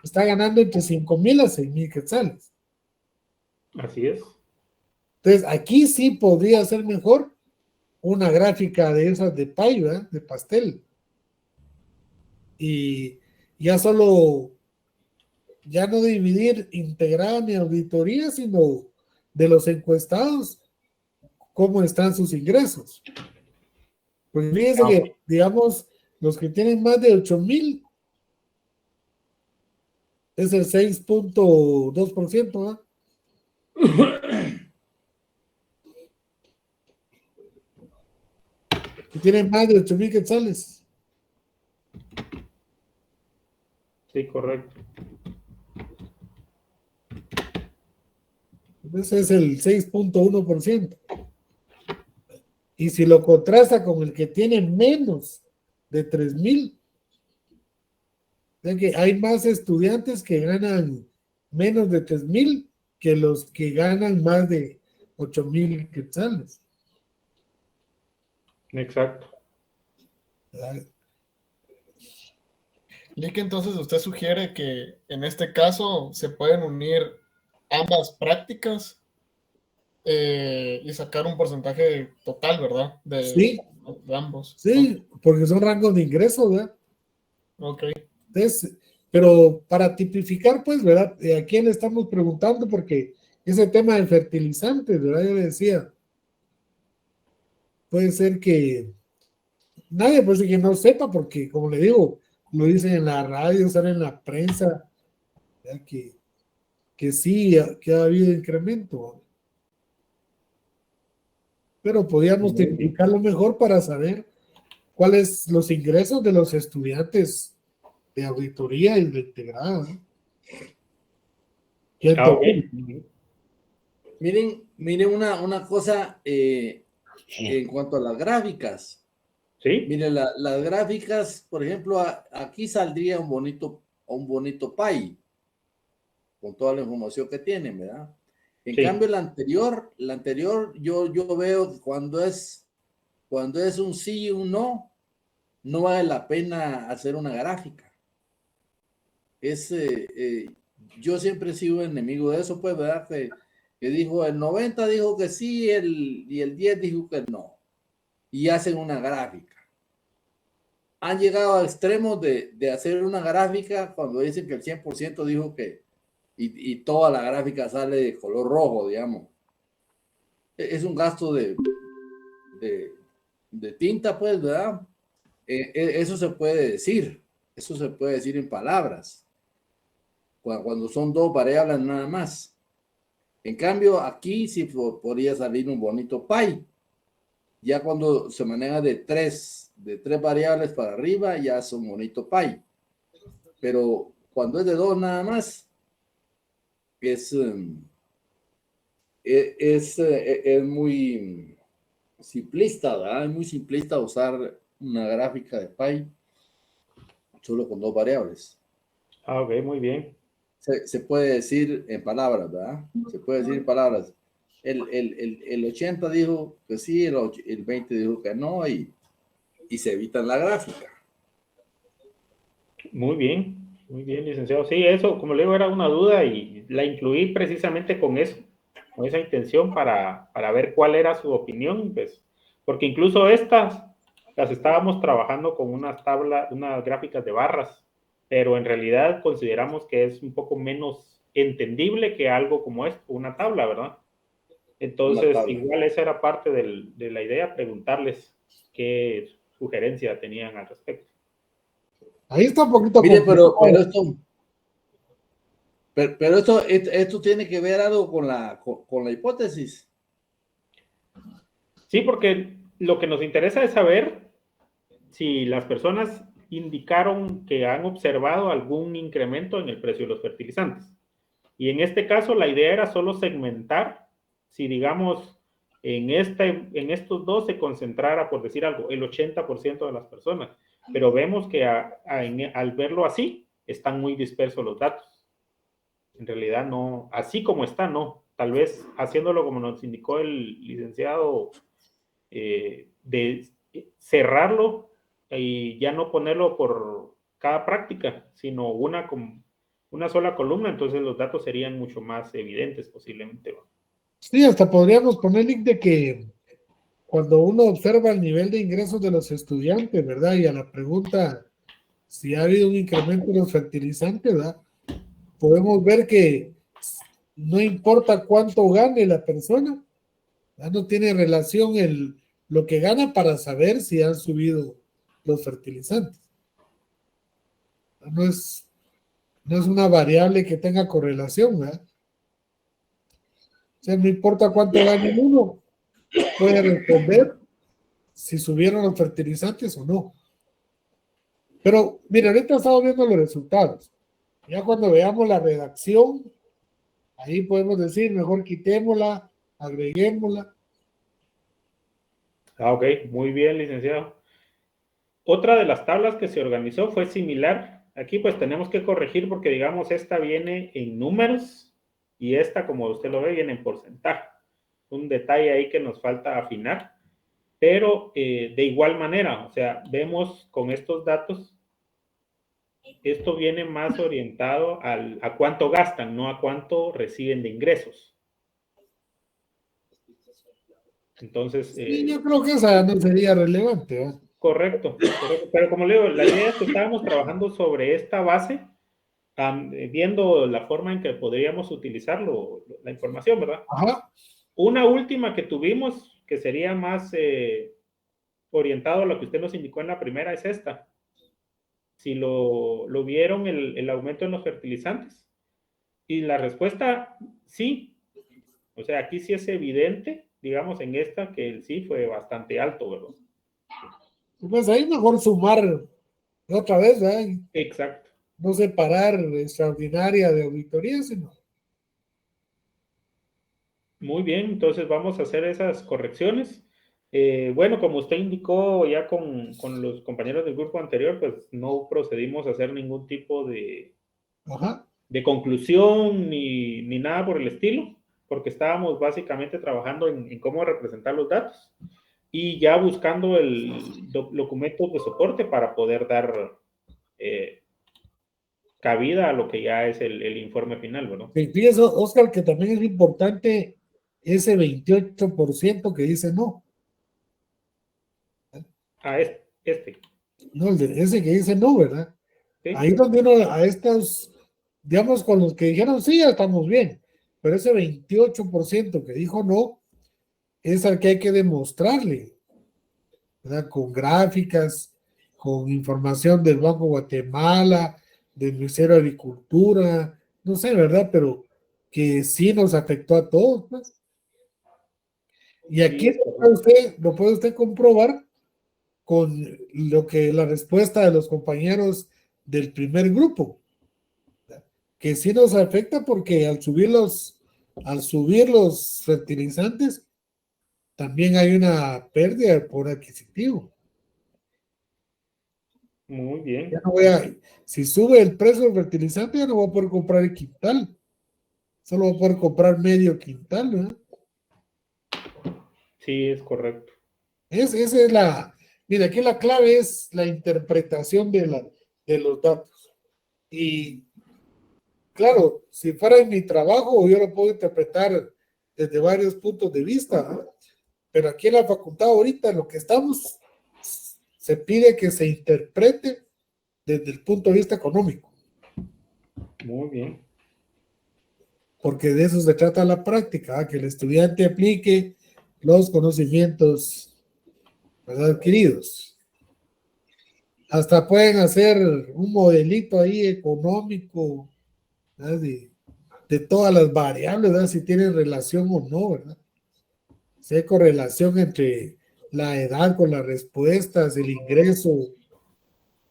está ganando entre 5,000 a 6,000 quetzales. Así es. Entonces, aquí sí podría ser mejor una gráfica de esas de pay, ¿verdad? De pastel. Y ya no dividir integrada ni auditoría, sino de los encuestados, cómo están sus ingresos. Pues fíjense que, digamos, los que tienen más de 8,000 es el 6.2%, ¿verdad? Que tienen más de 8,000 quetzales. Sí, correcto. Ese es el 6.1%. Y si lo contrasta con el que tiene menos de 3,000, o sea que hay más estudiantes que ganan menos de 3,000 que los que ganan más de 8,000 quetzales. Exacto. Lick, entonces usted sugiere que en este caso se pueden unir ambas prácticas y sacar un porcentaje total, ¿verdad? Sí. De ambos. Sí, porque son rangos de ingreso, ¿verdad? Ok. Entonces, Pero para tipificar, pues, ¿verdad? ¿A quién le estamos preguntando? Porque ese tema de fertilizantes, ¿verdad? Yo le decía, puede ser que nadie, pues, que no sepa, porque, como le digo, lo dicen en la radio, sale en la prensa, ¿verdad? Que sí, que ha habido incremento. Pero podíamos tipificarlo mejor para saber cuáles los ingresos de los estudiantes de auditoría y de integrada. Okay. Miren una cosa en cuanto a las gráficas. Sí. Miren, las gráficas, por ejemplo, aquí saldría un bonito pie con toda la información que tienen, ¿verdad? En cambio, la anterior yo veo que cuando es un sí y un no, no vale la pena hacer una gráfica. Yo siempre he sido enemigo de eso, pues, ¿verdad? Que dijo el 90 dijo que sí y el 10 dijo que no. Y hacen una gráfica. Han llegado a extremos de hacer una gráfica cuando dicen que el 100% dijo que y toda la gráfica sale de color rojo, digamos. Es un gasto de tinta, pues, ¿verdad? Eso se puede decir en palabras, cuando son dos variables nada más. En cambio, aquí sí podría salir un bonito pie. Ya cuando se maneja de tres variables para arriba, ya es un bonito pie. Pero cuando es de dos nada más, es muy simplista, ¿verdad? Es muy simplista usar una gráfica de pie solo con dos variables. Ok, muy bien. Se puede decir en palabras, ¿verdad? Se puede decir en palabras. El 80 dijo que sí, el 20 dijo que no, y se evitan la gráfica. Muy bien, licenciado. Sí, eso, como le digo, era una duda y la incluí precisamente con eso, con esa intención para ver cuál era su opinión, pues, porque incluso estas las estábamos trabajando con unas gráficas de barras, pero en realidad consideramos que es un poco menos entendible que algo como esto, una tabla, ¿verdad? Entonces, igual esa era parte de la idea, preguntarles qué sugerencia tenían al respecto. Ahí está un poquito. Mire, pero esto tiene que ver algo con la hipótesis. Sí, porque lo que nos interesa es saber si las personas indicaron que han observado algún incremento en el precio de los fertilizantes. Y en este caso, la idea era solo segmentar, si digamos, en estos dos se concentrara, por decir algo, el 80% de las personas. Pero vemos que al verlo así, están muy dispersos los datos. En realidad no, así como está, no. Tal vez haciéndolo como nos indicó el licenciado, de cerrarlo y ya no ponerlo por cada práctica, sino una sola columna, entonces los datos serían mucho más evidentes posiblemente. Sí, hasta podríamos poner link de que cuando uno observa el nivel de ingresos de los estudiantes, ¿verdad? Y a la pregunta si ha habido un incremento en los fertilizantes, ¿verdad? Podemos ver que no importa cuánto gane la persona, ¿verdad? No tiene relación lo que gana para saber si han subido los fertilizantes. No es una variable que tenga correlación, ¿verdad? O sea, no importa cuánto gane uno, puede responder si subieron los fertilizantes o no. Pero, mira, ahorita estamos viendo los resultados. Ya cuando veamos la redacción, ahí podemos decir, mejor quitémosla, agreguémosla. Ok, muy bien, licenciado. Otra de las tablas que se organizó fue similar. Aquí pues tenemos que corregir porque, digamos, esta viene en números y esta, como usted lo ve, viene en porcentaje. Un detalle ahí que nos falta afinar. Pero de igual manera, o sea, vemos con estos datos, esto viene más orientado a cuánto gastan, no a cuánto reciben de ingresos. Entonces... Sí, yo creo que esa no sería relevante, ¿eh? Correcto. Pero como le digo, la idea es que estábamos trabajando sobre esta base viendo la forma en que podríamos utilizarlo, la información, ¿verdad? Ajá. Una última que tuvimos, que sería más orientado a lo que usted nos indicó en la primera, es esta. Si lo vieron el aumento en los fertilizantes. Y la respuesta, sí. O sea, aquí sí es evidente, digamos, en esta, que el sí fue bastante alto, ¿verdad? Pues ahí mejor sumar otra vez, ¿verdad? Exacto. No separar extraordinaria de auditoría, sino. Muy bien, entonces vamos a hacer esas correcciones. Bueno, como usted indicó ya con los compañeros del grupo anterior, pues no procedimos a hacer ningún tipo de conclusión ni nada por el estilo, porque estábamos básicamente trabajando en cómo representar los datos y ya buscando el documento de soporte para poder dar cabida a lo que ya es el informe final, ¿verdad? Fíjese, Oscar, que también es importante ese 28% que dice no. Ah, este. No, ese que dice no, ¿verdad? Sí. Ahí donde uno, a estos, digamos, con los que dijeron sí, ya estamos bien, pero ese 28% que dijo no, es al que hay que demostrarle, ¿verdad? Con gráficas, con información del Banco Guatemala, del Ministerio de Agricultura, no sé, ¿verdad? Pero que sí nos afectó a todos, pues. Y aquí sí, lo puede usted comprobar con lo que la respuesta de los compañeros del primer grupo, que sí nos afecta porque al subir los fertilizantes, también hay una pérdida por adquisitivo. Muy bien. Ya no si sube el precio del fertilizante, ya no voy a poder comprar el quintal. Solo voy a poder comprar medio quintal, ¿verdad? Sí, es correcto. Esa es mira, aquí la clave es la interpretación de los datos. Y claro, si fuera en mi trabajo, yo lo puedo interpretar desde varios puntos de vista, ¿no? Pero aquí en la facultad ahorita lo que estamos, se pide que se interprete desde el punto de vista económico. Muy bien. Porque de eso se trata la práctica, ¿eh? Que el estudiante aplique los conocimientos, ¿verdad?, adquiridos. Hasta pueden hacer un modelito ahí económico, ¿verdad?, de todas las variables, ¿verdad?, si tienen relación o no, ¿verdad? Si hay correlación entre la edad con las respuestas, el ingreso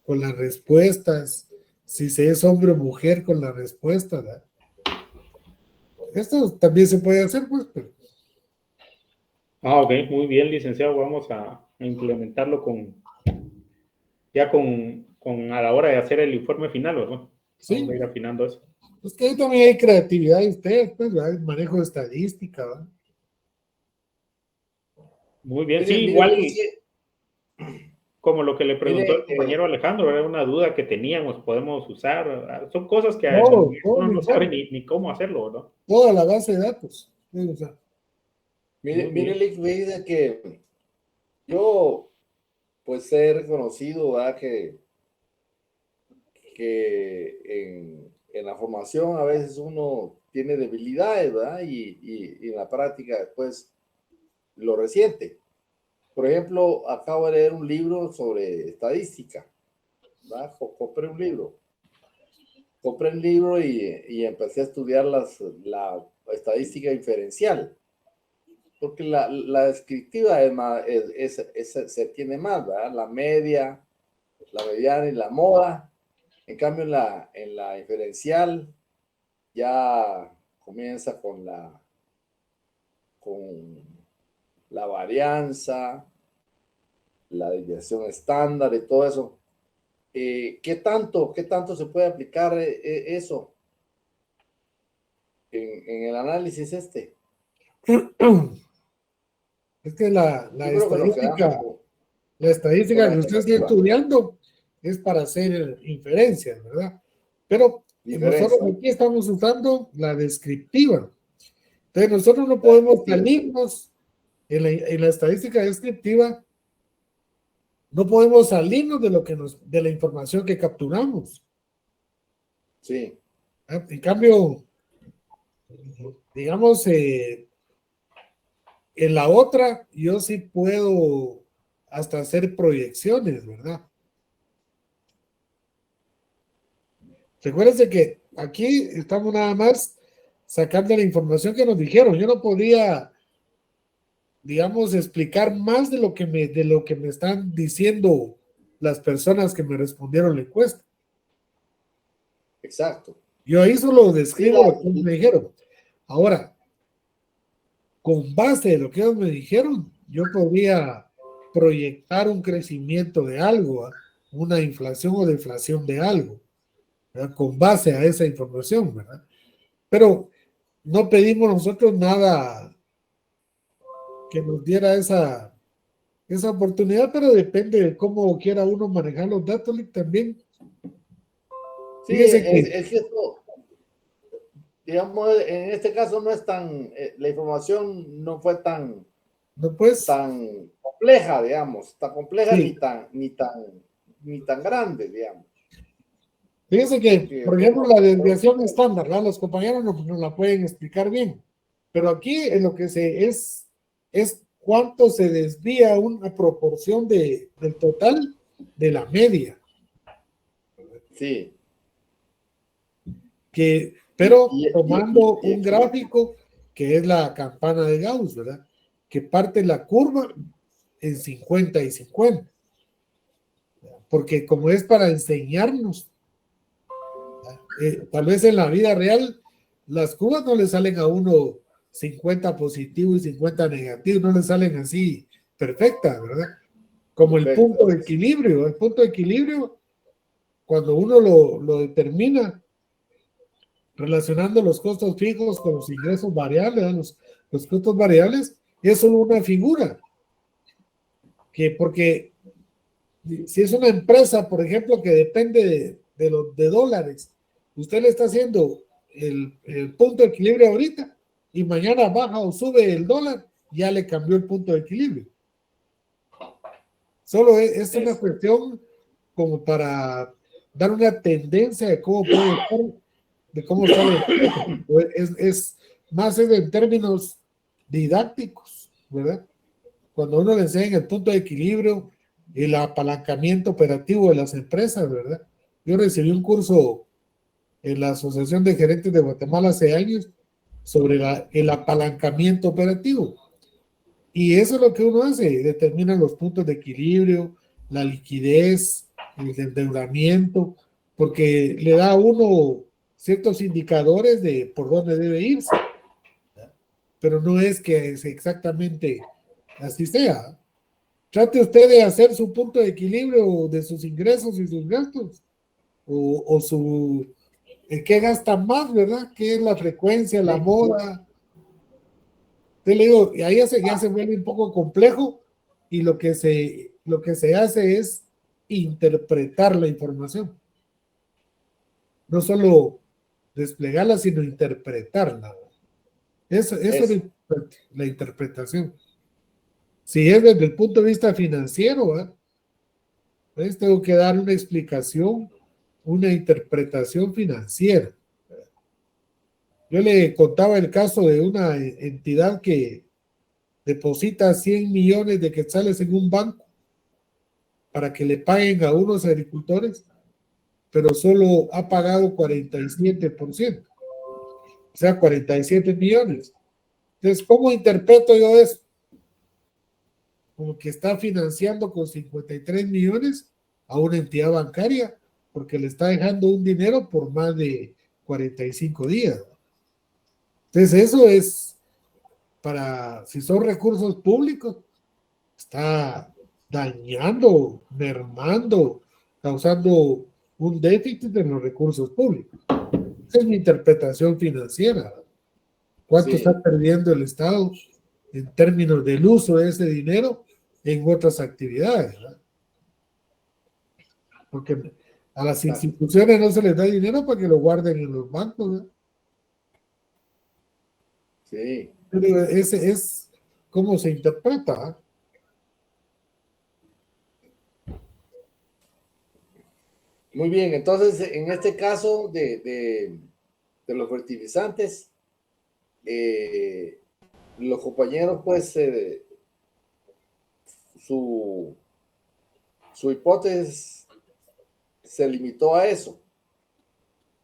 con las respuestas, si se es hombre o mujer con las respuestas, ¿verdad? Esto también se puede hacer, pues. Pero... Ok, muy bien, licenciado. Vamos a implementarlo a la hora de hacer el informe final, ¿verdad? Sí. Vamos a ir afinando eso. Es que ahí también hay creatividad de ustedes, pues, ¿verdad? El manejo de estadística, ¿verdad? Muy bien, sí, igual como lo que le preguntó el compañero Alejandro, era una duda que teníamos, podemos usar, son cosas que uno no sabe ni cómo hacerlo, ¿no? Toda la base de datos. O sea. Mire, Lick, me dice que yo, pues, he reconocido, ¿verdad?, que en la formación a veces uno tiene debilidades, ¿verdad? Y en la práctica después lo resiente. Por ejemplo, acabo de leer un libro sobre estadística, ¿verdad? Compré un libro y empecé a estudiar la estadística inferencial, porque la descriptiva se tiene más, ¿verdad? La media, la mediana y la moda. En cambio, en la inferencial ya comienza con la varianza, la desviación estándar y todo eso. ¿Qué tanto se puede aplicar eso en el análisis este? Es que la estadística que usted está estudiando es para hacer inferencias, ¿verdad? Pero nosotros aquí estamos usando la descriptiva. Entonces nosotros no podemos salirnos en la estadística descriptiva, no podemos salirnos de la información que capturamos. Sí. En cambio, digamos, en la otra, yo sí puedo hasta hacer proyecciones, ¿verdad? Recuérdense que aquí estamos nada más sacando la información que nos dijeron. Yo no podía, digamos, explicar más de lo que me están diciendo las personas que me respondieron la encuesta. Exacto. Yo ahí solo describo Sí, lo que me dijeron. Ahora, con base en lo que ellos me dijeron, yo podría proyectar un crecimiento de algo, una inflación o deflación de algo, ¿verdad? Con base a esa información, ¿verdad? Pero no pedimos nosotros nada que nos diera esa oportunidad, pero depende de cómo quiera uno manejar los datos también. Sí, Fíjese que es que esto, digamos, en este caso no es tan, la información no fue tan, no pues, tan compleja, digamos, tan compleja sí. ni tan grande, digamos. Fíjense que, Sí, por ejemplo, la desviación estándar, ¿verdad? Los compañeros nos la pueden explicar bien, pero aquí en lo que es cuánto se desvía una proporción del total de la media. sí. Pero Y- tomando y- un gráfico que es la campana de Gauss, ¿verdad? Que parte la curva en 50 y 50. Porque como es para enseñarnos, tal vez en la vida real las curvas no le salen a uno 50 positivo y 50 negativo, no le salen así perfectas, ¿verdad? Como el punto de equilibrio. El punto de equilibrio, cuando uno lo determina relacionando los costos fijos con los ingresos variables, los costos variables, es solo una figura. Porque si es una empresa, por ejemplo, que depende de dólares, usted le está haciendo el punto de equilibrio ahorita y mañana baja o sube el dólar, ya le cambió el punto de equilibrio. Solo es una cuestión como para dar una tendencia de cómo puede estar, de cómo está la empresa. Es más en términos didácticos, ¿verdad? Cuando uno le enseña el punto de equilibrio, el apalancamiento operativo de las empresas, ¿verdad? Yo recibí un curso en la Asociación de Gerentes de Guatemala hace años sobre el apalancamiento operativo. Y eso es lo que uno hace, determina los puntos de equilibrio, la liquidez, el endeudamiento, porque le da a uno ciertos indicadores de por dónde debe irse. Pero no es que es exactamente así sea. Trate usted de hacer su punto de equilibrio de sus ingresos y sus gastos, o su, ¿qué gasta más, verdad? ¿Qué es la frecuencia, la moda? Te le digo, y ahí ya se vuelve un poco complejo y lo que se hace es interpretar la información. No solo desplegarla, sino interpretarla. Eso es la interpretación. Si es desde el punto de vista financiero, pues tengo que dar una explicación, una interpretación financiera. Yo le contaba el caso de una entidad que deposita 100 millones de quetzales en un banco para que le paguen a unos agricultores, pero solo ha pagado 47%, o sea, 47 millones. Entonces, ¿cómo interpreto yo eso? Como que está financiando con 53 millones a una entidad bancaria porque le está dejando un dinero por más de 45 días. Entonces, eso es si son recursos públicos, está dañando, mermando, causando un déficit en los recursos públicos. Esa es mi interpretación financiera. ¿Cuánto está perdiendo el Estado en términos del uso de ese dinero en otras actividades? ¿Verdad? Porque a las instituciones no se les da dinero para que lo guarden en los bancos, ¿verdad? Sí. Pero ese es cómo se interpreta, ¿eh? Muy bien, entonces en este caso de los fertilizantes, los compañeros, pues, su hipótesis se limitó a eso,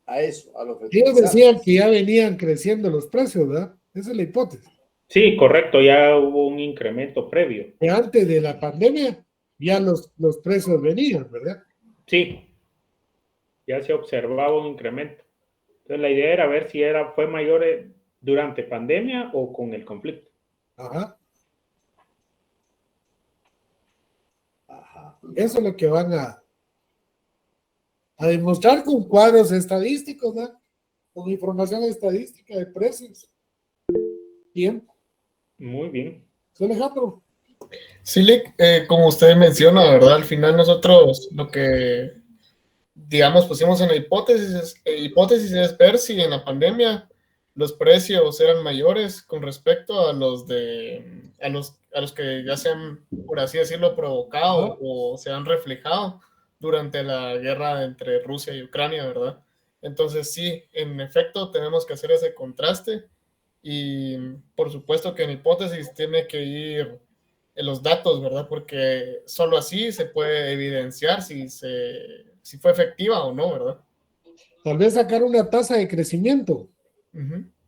a los Ellos fertilizantes. decían que ya venían creciendo los precios, ¿verdad? Esa es la hipótesis. Sí, correcto, ya hubo un incremento previo. Que antes de la pandemia ya los precios venían, ¿verdad? Sí, ya se observaba un incremento. Entonces la idea era ver si fue mayor durante pandemia o con el conflicto. Ajá. Ajá. Eso es lo que van a demostrar con cuadros estadísticos, ¿verdad? Con información estadística de precios. Tiempo. Muy bien. Alejandro. Sí, Lick, como usted menciona, ¿verdad? Al final nosotros lo que, digamos, pusimos en la hipótesis es ver si en la pandemia los precios eran mayores con respecto a los a los que ya se han, por así decirlo, provocado o se han reflejado durante la guerra entre Rusia y Ucrania, ¿verdad? Entonces sí, en efecto tenemos que hacer ese contraste y por supuesto que en hipótesis tiene que ir en los datos, ¿verdad? Porque solo así se puede evidenciar si fue efectiva o no, ¿verdad? Tal vez sacar una tasa de crecimiento.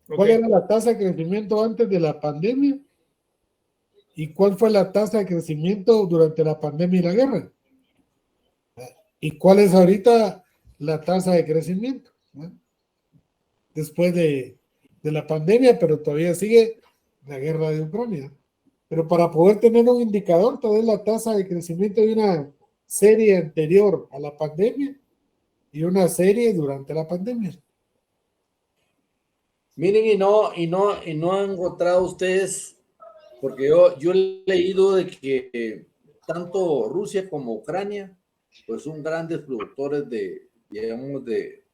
¿Cuál era la tasa de crecimiento antes de la pandemia? ¿Y cuál fue la tasa de crecimiento durante la pandemia y la guerra? ¿Y cuál es ahorita la tasa de crecimiento? Después de la pandemia, pero todavía sigue la guerra de Ucrania. Pero para poder tener un indicador, tal vez la tasa de crecimiento de una serie anterior a la pandemia y una serie durante la pandemia. Miren, y no han encontrado ustedes, porque yo he leído de que tanto Rusia como Ucrania, pues son grandes productores digamos, de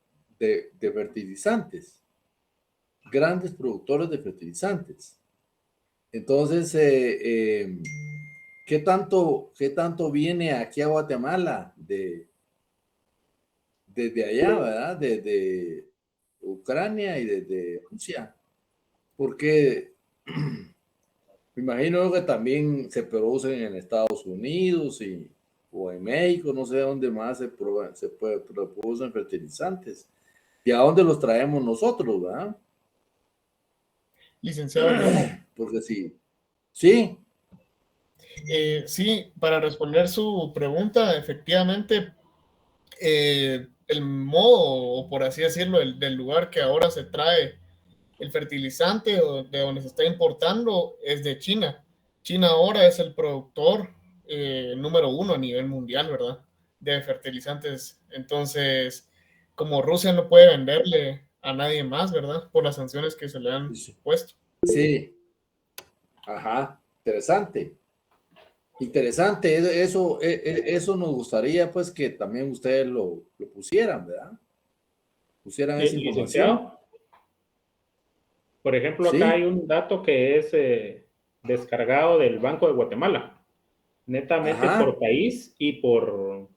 fertilizantes, grandes productores de fertilizantes. Entonces, ¿qué tanto viene aquí a Guatemala desde allá, ¿verdad? Desde Ucrania y desde Rusia? Porque me imagino que también se producen en Estados Unidos o en México, no sé dónde más se producen fertilizantes. ¿Y a dónde los traemos nosotros, verdad? Licenciado. Porque sí. Sí. Sí, para responder su pregunta, efectivamente, el modo, o por así decirlo, del lugar que ahora se trae el fertilizante o de donde se está importando es de China. China ahora es el productor número 1 a nivel mundial, ¿verdad? De fertilizantes. Entonces, como Rusia no puede venderle a nadie más, ¿verdad? Por las sanciones que se le han puesto. Sí. Ajá. Interesante. Interesante. Eso nos gustaría, pues, que también ustedes lo pusieran, ¿verdad? Pusieran esa información. Licenciado. Por ejemplo, acá hay un dato que es descargado del Banco de Guatemala, netamente por país y por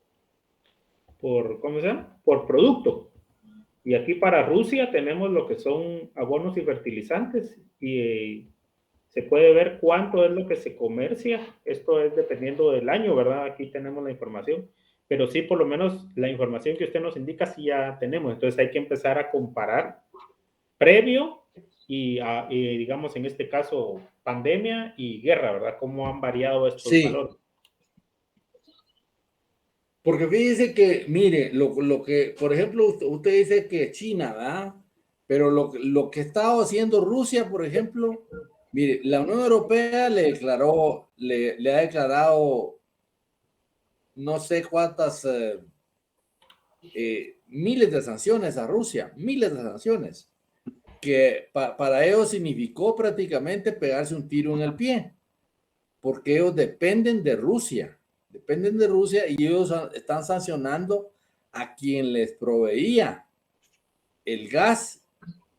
¿cómo se llama? Por producto. Y aquí para Rusia tenemos lo que son abonos y fertilizantes y se puede ver cuánto es lo que se comercia. Esto es dependiendo del año, ¿verdad? Aquí tenemos la información. Pero sí, por lo menos la información que usted nos indica sí ya tenemos. Entonces hay que empezar a comparar previo y digamos en este caso pandemia y guerra, ¿verdad? ¿Cómo han variado estos valores? Porque fíjese que, mire, lo que, por ejemplo, usted dice que China, ¿verdad? Pero lo que está haciendo Rusia, por ejemplo, mire, la Unión Europea le ha declarado no sé cuántas miles de sanciones a Rusia, miles de sanciones, que para ellos significó prácticamente pegarse un tiro en el pie, porque ellos dependen de Rusia y ellos están sancionando a quien les proveía el gas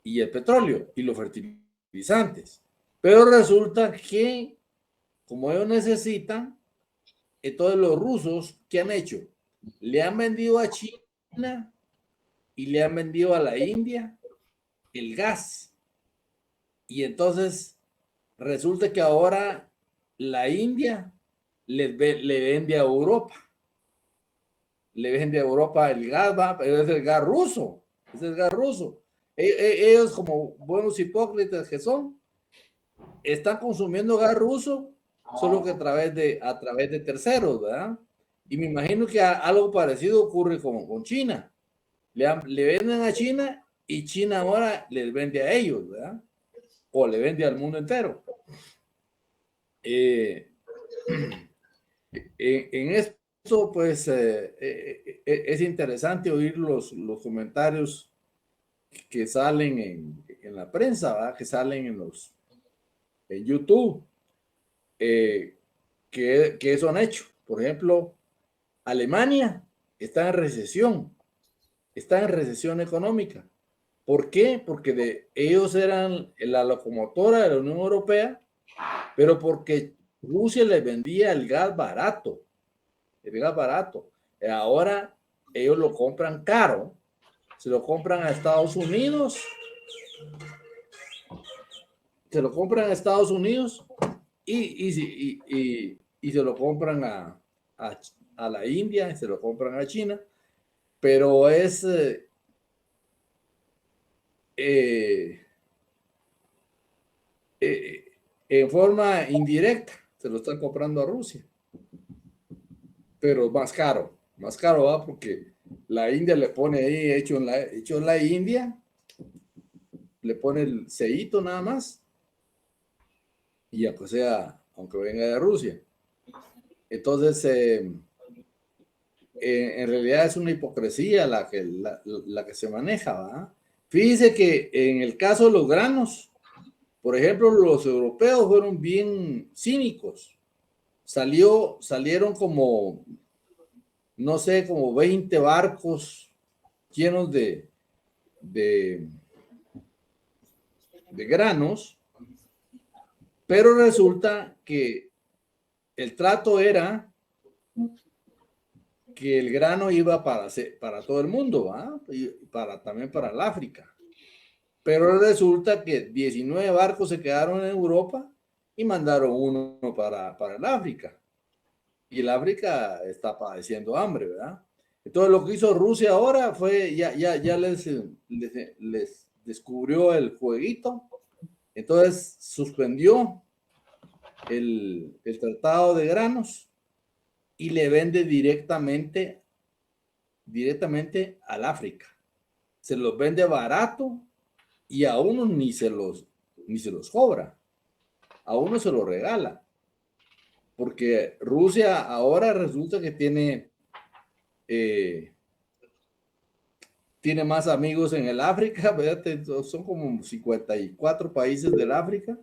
y el petróleo y los fertilizantes. Pero resulta que, como ellos necesitan, entonces los rusos, ¿qué han hecho? Le han vendido a China y le han vendido a la India el gas. Y entonces resulta que ahora la India le vende a Europa. Le vende a Europa el gas, pero es el gas ruso. Es el gas ruso. Ellos, como buenos hipócritas que son, están consumiendo gas ruso, solo que a través de terceros, ¿verdad? Y me imagino que algo parecido ocurre con China. Le venden a China y China ahora les vende a ellos, ¿verdad? O le vende al mundo entero. En esto, pues, es interesante oír los comentarios que salen en la prensa, ¿verdad? Que salen en YouTube, que eso han hecho. Por ejemplo, Alemania está en recesión económica. ¿Por qué? Porque ellos eran la locomotora de la Unión Europea, pero porque Rusia les vendía el gas barato. Ahora ellos lo compran caro, se lo compran a Estados Unidos, y se lo compran a la India, se lo compran a China, pero es en forma indirecta, se lo están comprando a Rusia, pero más caro, ¿va? Porque la India le pone ahí, hecho en la India, le pone el sellito nada más, y ya pues sea, aunque venga de Rusia. Entonces, en realidad es una hipocresía la que se maneja, ¿va? Fíjese que en el caso de los granos, por ejemplo, los europeos fueron bien cínicos. Salieron como, no sé, como 20 barcos llenos de granos, pero resulta que el trato era que el grano iba para todo el mundo, ¿va? Y también para el África. Pero resulta que 19 barcos se quedaron en Europa y mandaron uno para el África. Y el África está padeciendo hambre, ¿verdad? Entonces lo que hizo Rusia ahora fue, ya les descubrió el jueguito. Entonces suspendió el tratado de granos y le vende directamente al África. Se los vende barato y a uno ni se los cobra. A uno se los regala. Porque Rusia ahora resulta que tiene más amigos en el África, ¿verdad? Son como 54 países del África.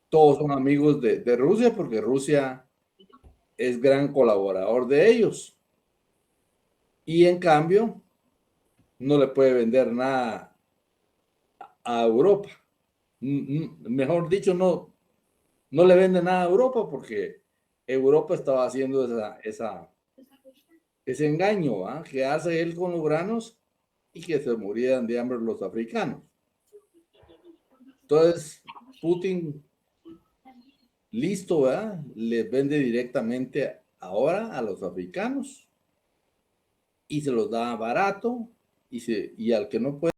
Todos son amigos de Rusia porque Rusia es gran colaborador de ellos. Y en cambio, no le puede vender nada a Europa. Mejor dicho, no le vende nada a Europa porque Europa estaba haciendo ese engaño, ¿va? Que hace él con los granos y que se murieran de hambre los africanos. Entonces, Putin, listo, ¿verdad? Les vende directamente ahora a los africanos y se los da barato y al que no puede